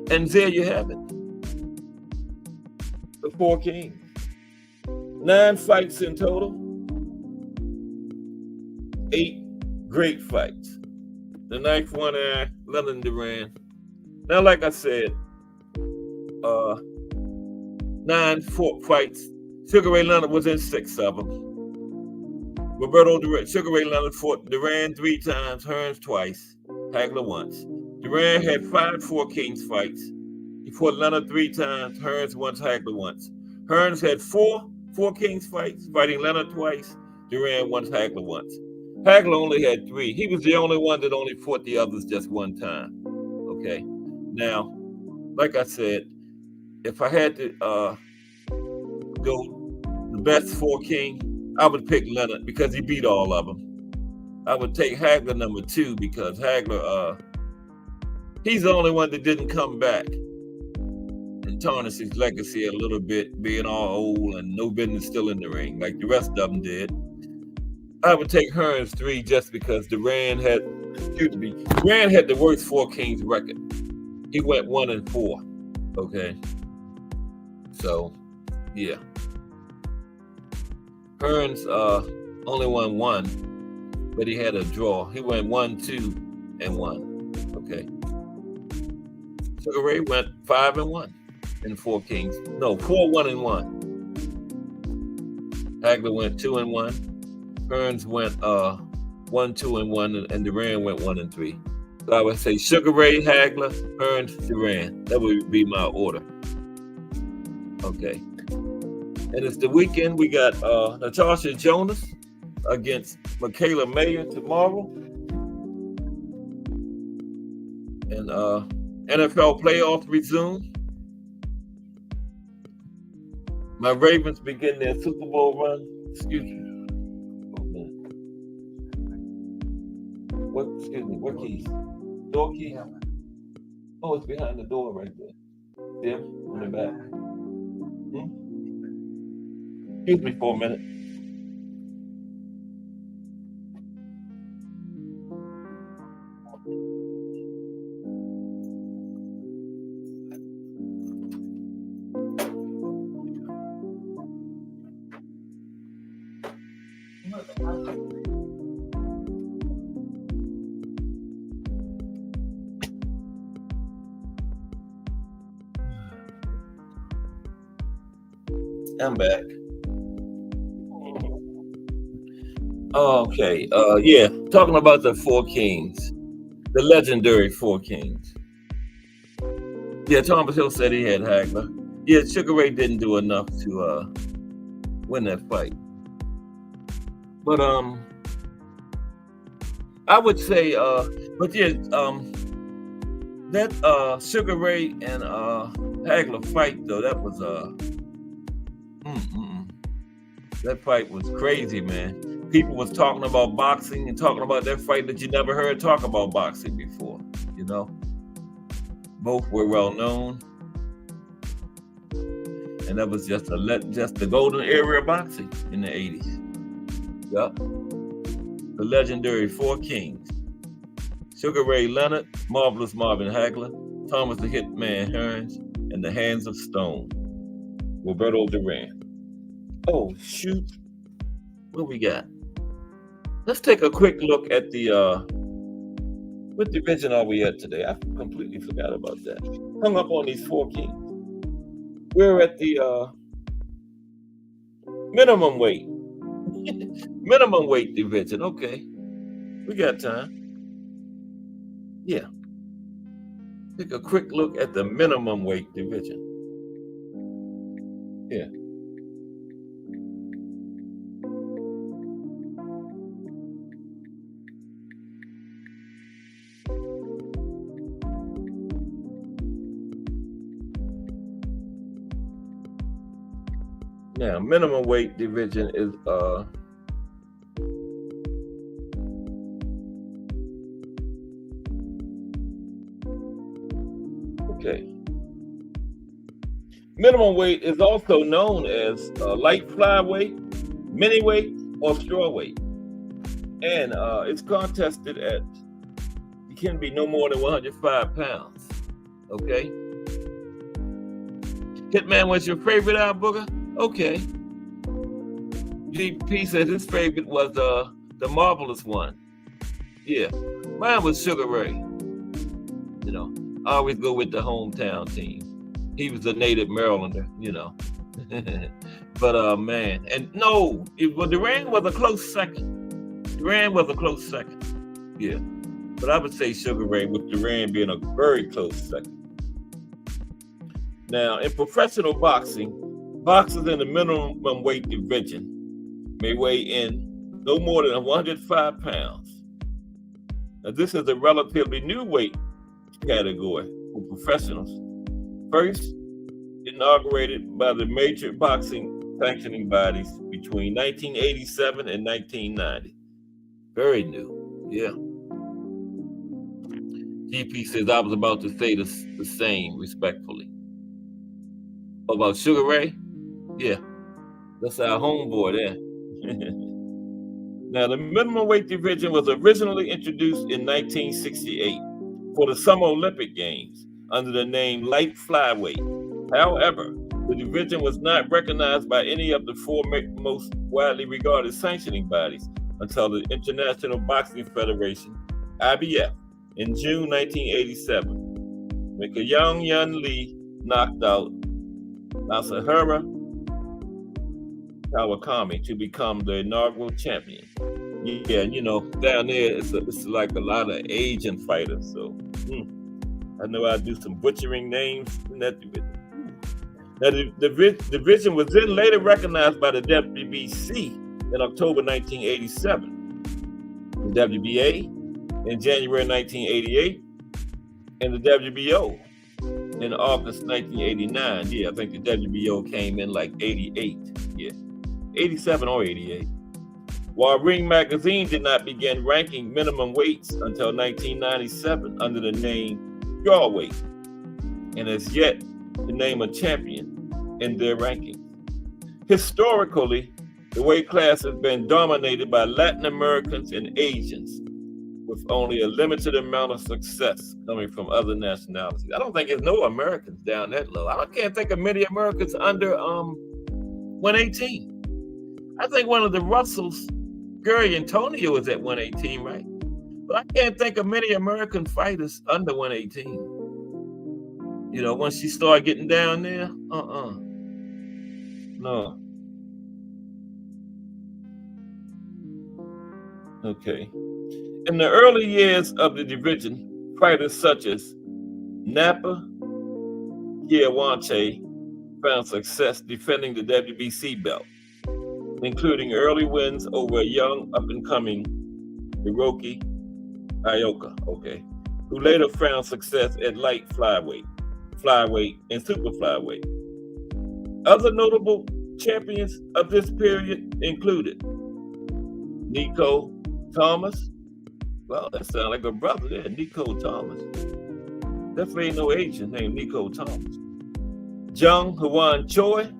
And there you have it. The Four Kings. 9 fights in total. 8 great fights. The 9th one, Leonard Duran. Now, like I said, 9 fights. Sugar Ray Leonard was in 6 of them. Sugar Ray Leonard fought Duran 3 times, Hearns twice, Hagler once. Duran had 5 Four Kings fights. He fought Leonard 3 times, Hearns once, Hagler once. Hearns had 4 Four Kings fights, fighting Leonard twice, Duran once, Hagler once. Hagler only had 3. He was the only one that only fought the others just 1 time. Okay. Now, like I said, if I had to go the best Four King, I would pick Leonard because he beat all of them. I would take Hagler number 2 because Hagler, he's the only one that didn't come back and tarnish his legacy a little bit, being all old and no business still in the ring like the rest of them did. I would take Hearns 3 just because Duran had the worst Four Kings record. He went 1-4. Okay. So, yeah. Hearns only won one, but he had a draw. He went 1, 2, and 1. Okay. Sugar Ray went 5 and 1 in 4 Kings. No, 4, 1 and 1. Hagler went 2 and 1. Hearns went 1, 2 and 1, and Duran went 1 and 3. So I would say Sugar Ray, Hagler, Hearns, Duran. That would be my order. Okay. And it's the weekend. We got Natasha Jonas against Michaela Mayer tomorrow. And NFL playoffs resume. My Ravens begin their Super Bowl run. Excuse me. What keys? Door key? Oh, it's behind the door right there. Yeah, in the back. Excuse me for a minute. I'm back. Okay. Yeah. Talking about the 4 Kings, the legendary 4 Kings. Yeah, Thomas Hill said he had Hagler. Yeah, Sugar Ray didn't do enough to win that fight. But I would say, but yeah, that Sugar Ray and Hagler fight though, that was that fight was crazy, man. People was talking about boxing and talking about that fight that you never heard talk about boxing before, you know. Both were well known, and that was just the golden era of boxing in the 80s. Yep, the legendary 4 Kings: Sugar Ray Leonard, Marvelous Marvin Hagler, Thomas the Hitman Hearns, and the Hands of Stone, Roberto Duran. Oh shoot, what we got? Let's take a quick look at the what division are we at today? I completely forgot about that. Hung up on these 4 Kings. We're at the minimum weight. Minimum weight division. Okay. We got time. Yeah. Take a quick look at the minimum weight division. Yeah. Now, minimum weight division is okay. Minimum weight is also known as light flyweight, mini weight, or straw weight, and it's contested at. It can be no more than 105 pounds. Okay. Hitman, what's your favorite out, Booger? Okay. GP said his favorite was the Marvelous one. Yeah. Mine was Sugar Ray. You know, I always go with the hometown team. He was a native Marylander, you know. But man, and no, Duran was a close second. Duran was a close second. Yeah. But I would say Sugar Ray, with Duran being a very close second. Now, in professional boxing, boxers in the minimum weight division may weigh in no more than 105 pounds. Now, this is a relatively new weight category for professionals. First inaugurated by the major boxing sanctioning bodies between 1987 and 1990. Very new, yeah. GP says I was about to say the same, respectfully. About Sugar Ray? Yeah, that's our homeboy there. Now, the minimum weight division was originally introduced in 1968 for the Summer Olympic Games under the name light flyweight. However, The division was not recognized by any of the four most widely regarded sanctioning bodies until the International Boxing Federation, IBF, in June 1987, when Kyung Yun Lee knocked out Masahiro Kawakami to become the inaugural champion. Yeah, down there it's like a lot of Asian fighters, so I know I do some butchering names in that division. Now, the division was then later recognized by the WBC in October 1987, the WBA in January 1988, and the WBO in August 1989. Yeah, I think the WBO came in like 88. Yeah, 87 or 88. While Ring Magazine did not begin ranking minimum weights until 1997 under the name strawweight, and has yet to name a champion in their rankings. Historically, the weight class has been dominated by Latin Americans and Asians, with only a limited amount of success coming from other nationalities. I don't think there's no Americans down that low. I can't think of many Americans under 118. I think one of the Russells, Gary Antonio, is at 118, right? But I can't think of many American fighters under 118. Once you start getting down there, no. Okay. In the early years of the division, fighters such as Napa Kiawanche found success defending the WBC belt, including early wins over a young up-and-coming Hiroki Ioka, who later found success at light flyweight, and super flyweight. Other notable champions of this period included Nico Thomas. Well, that sounds like a brother there, Nico Thomas. Definitely ain't no Asian named Nico Thomas. Jung Hwan Choi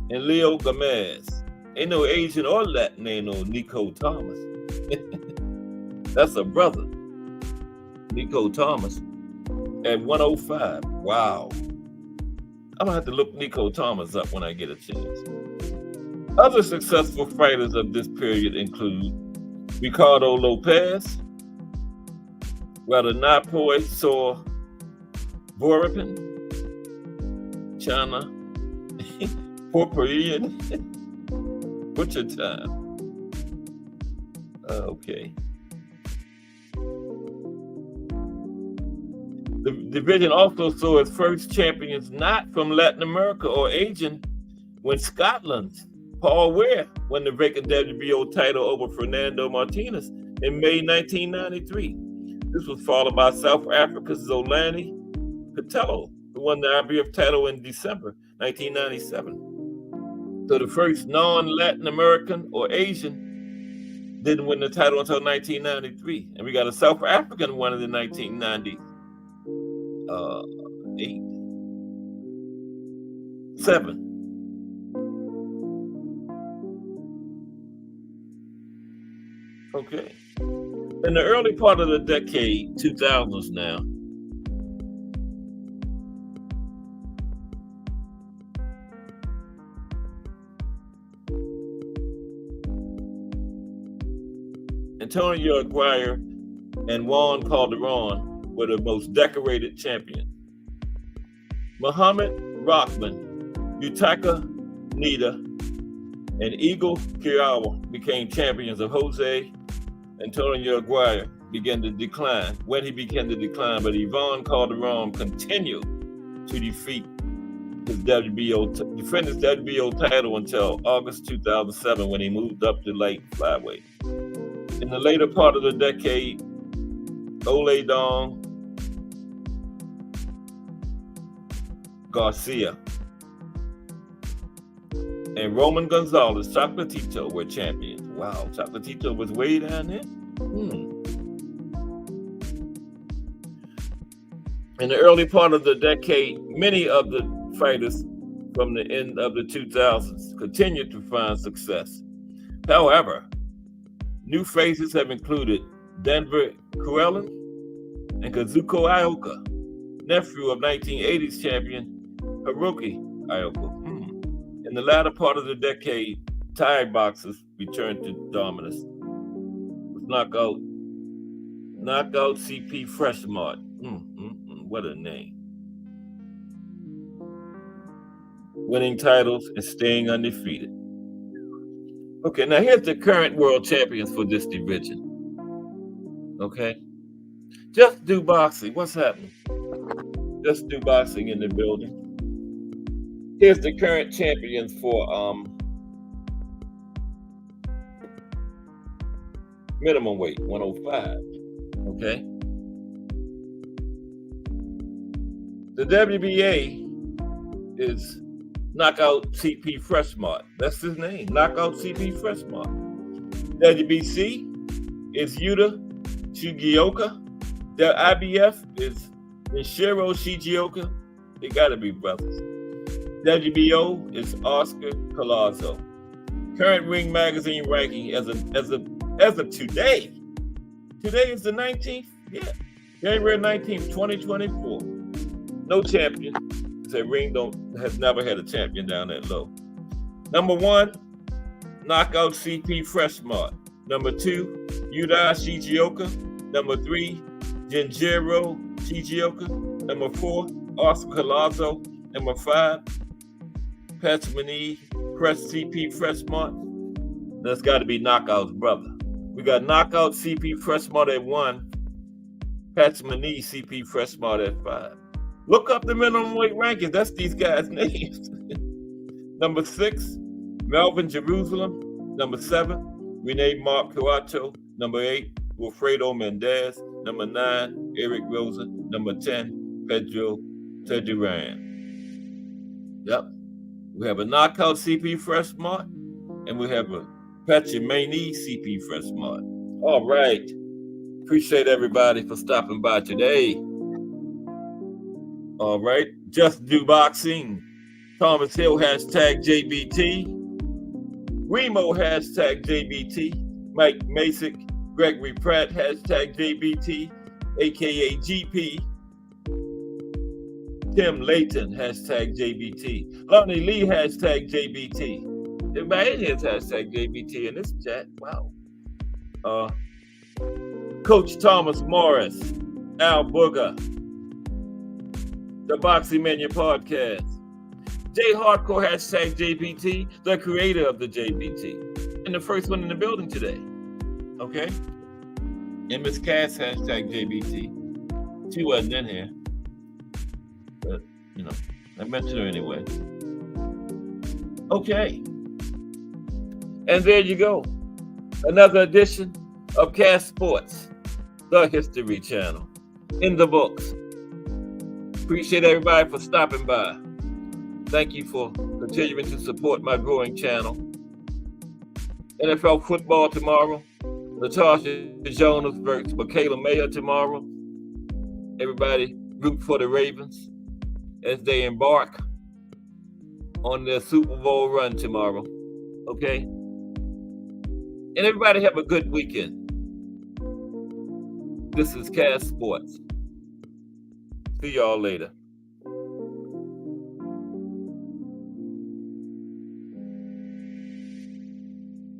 and Leo Gomez. Ain't no Asian or Latin named no Nico Thomas. That's a brother. Nico Thomas at 105. Wow. I'm gonna have to look Nico Thomas up when I get a chance. Other successful fighters of this period include Ricardo Lopez, Radanapoy Saw Vorapin, Chana Porporian, Butcher Time. Okay. The division also saw its first champions not from Latin America or Asian, when Scotland's Paul Ware won the vacant WBO title over Fernando Martinez in May 1993. This was followed by South Africa's Zolani Patello, who won the IBF title in December 1997. So the first non-Latin American or Asian didn't win the title until 1993. And we got a South African one in the 1997. Okay. In the early part of the decade, 2000s now, Antonio Aguirre and Juan Calderon were the most decorated champions. Muhammad Rahman, Yutaka Nida, and Eagle Kirawa became champions of Jose Antonio Aguirre began to decline, but Yvonne Calderon continued to defend his WBO title until August 2007 when he moved up to light flyweight. In the later part of the decade, Ole Dong Garcia and Roman Gonzalez Chocolatito were champions. Wow, Chocolatito was way down there. In the early part of the decade, many of the fighters from the end of the 2000s continued to find success. However, new faces have included Denver Quellen and Kazuko Ioka, nephew of 1980s champion Hiroki In the latter part of the decade, Thai boxers returned to dominance with knockout CP Freshmart. What a name. Winning titles and staying undefeated. Okay, now here's the current world champions for this division. Okay, Just Do Boxing. What's happening? Just Do Boxing in the building. Here's the current champions for minimum weight, 105. Okay. The WBA is Knockout CP Freshmart. That's his name, Knockout CP Freshmart. WBC is Yuta Shigioka. The IBF is Nishiro Shigioka. They gotta be brothers. WBO is Oscar Collazo. Current Ring Magazine ranking as of today. Today is the 19th. Yeah, January 19th, 2024. No champion. The Ring has never had a champion down that low. Number 1, Knockout CP Freshmart. Number 2, Yuta Shigioka. Number 3, Genjiro Shigioka. Number 4, Oscar Collazo. Number 5, Patsmani CP Freshmart. That's got to be Knockout's brother. We got Knockout CP Freshmart at 1, Patsmani CP Freshmart at 5. Look up the minimum weight rankings. That's these guys' names. Number 6, Melvin Jerusalem. Number 7, Rene Mark Curato. Number 8, Wilfredo Mendez. Number 9, Eric Rosa. Number 10, Pedro Teduran. Yep. We have a Knockout CP Freshmart, and we have a Patsmani CP Freshmart. All right. Appreciate everybody for stopping by today. All right. Just Do Boxing. Thomas Hill, #JBT. Remo, #JBT. Mike Masick, Gregory Pratt, #JBT, aka GP. Tim Layton, #JBT. Lonnie Lee, #JBT. Everybody in here is #JBT in this chat. Wow. Coach Thomas Morris, Al Booger, the Boxing Mania Podcast. Jay Hardcore, #JBT, the creator of the JBT, and the first one in the building today. Okay? And Miss Cass, #JBT. She wasn't in here, but, I mentioned her anyway. Okay. And there you go. Another edition of Cass Sports, the History Channel, in the books. Appreciate everybody for stopping by. Thank you for continuing to support my growing channel. NFL football tomorrow. Natasha Jonas versus Michaela Mayer tomorrow. Everybody root for the Ravens as they embark on their Super Bowl run tomorrow. Okay? And everybody have a good weekend. This is Cass Sports. See y'all later.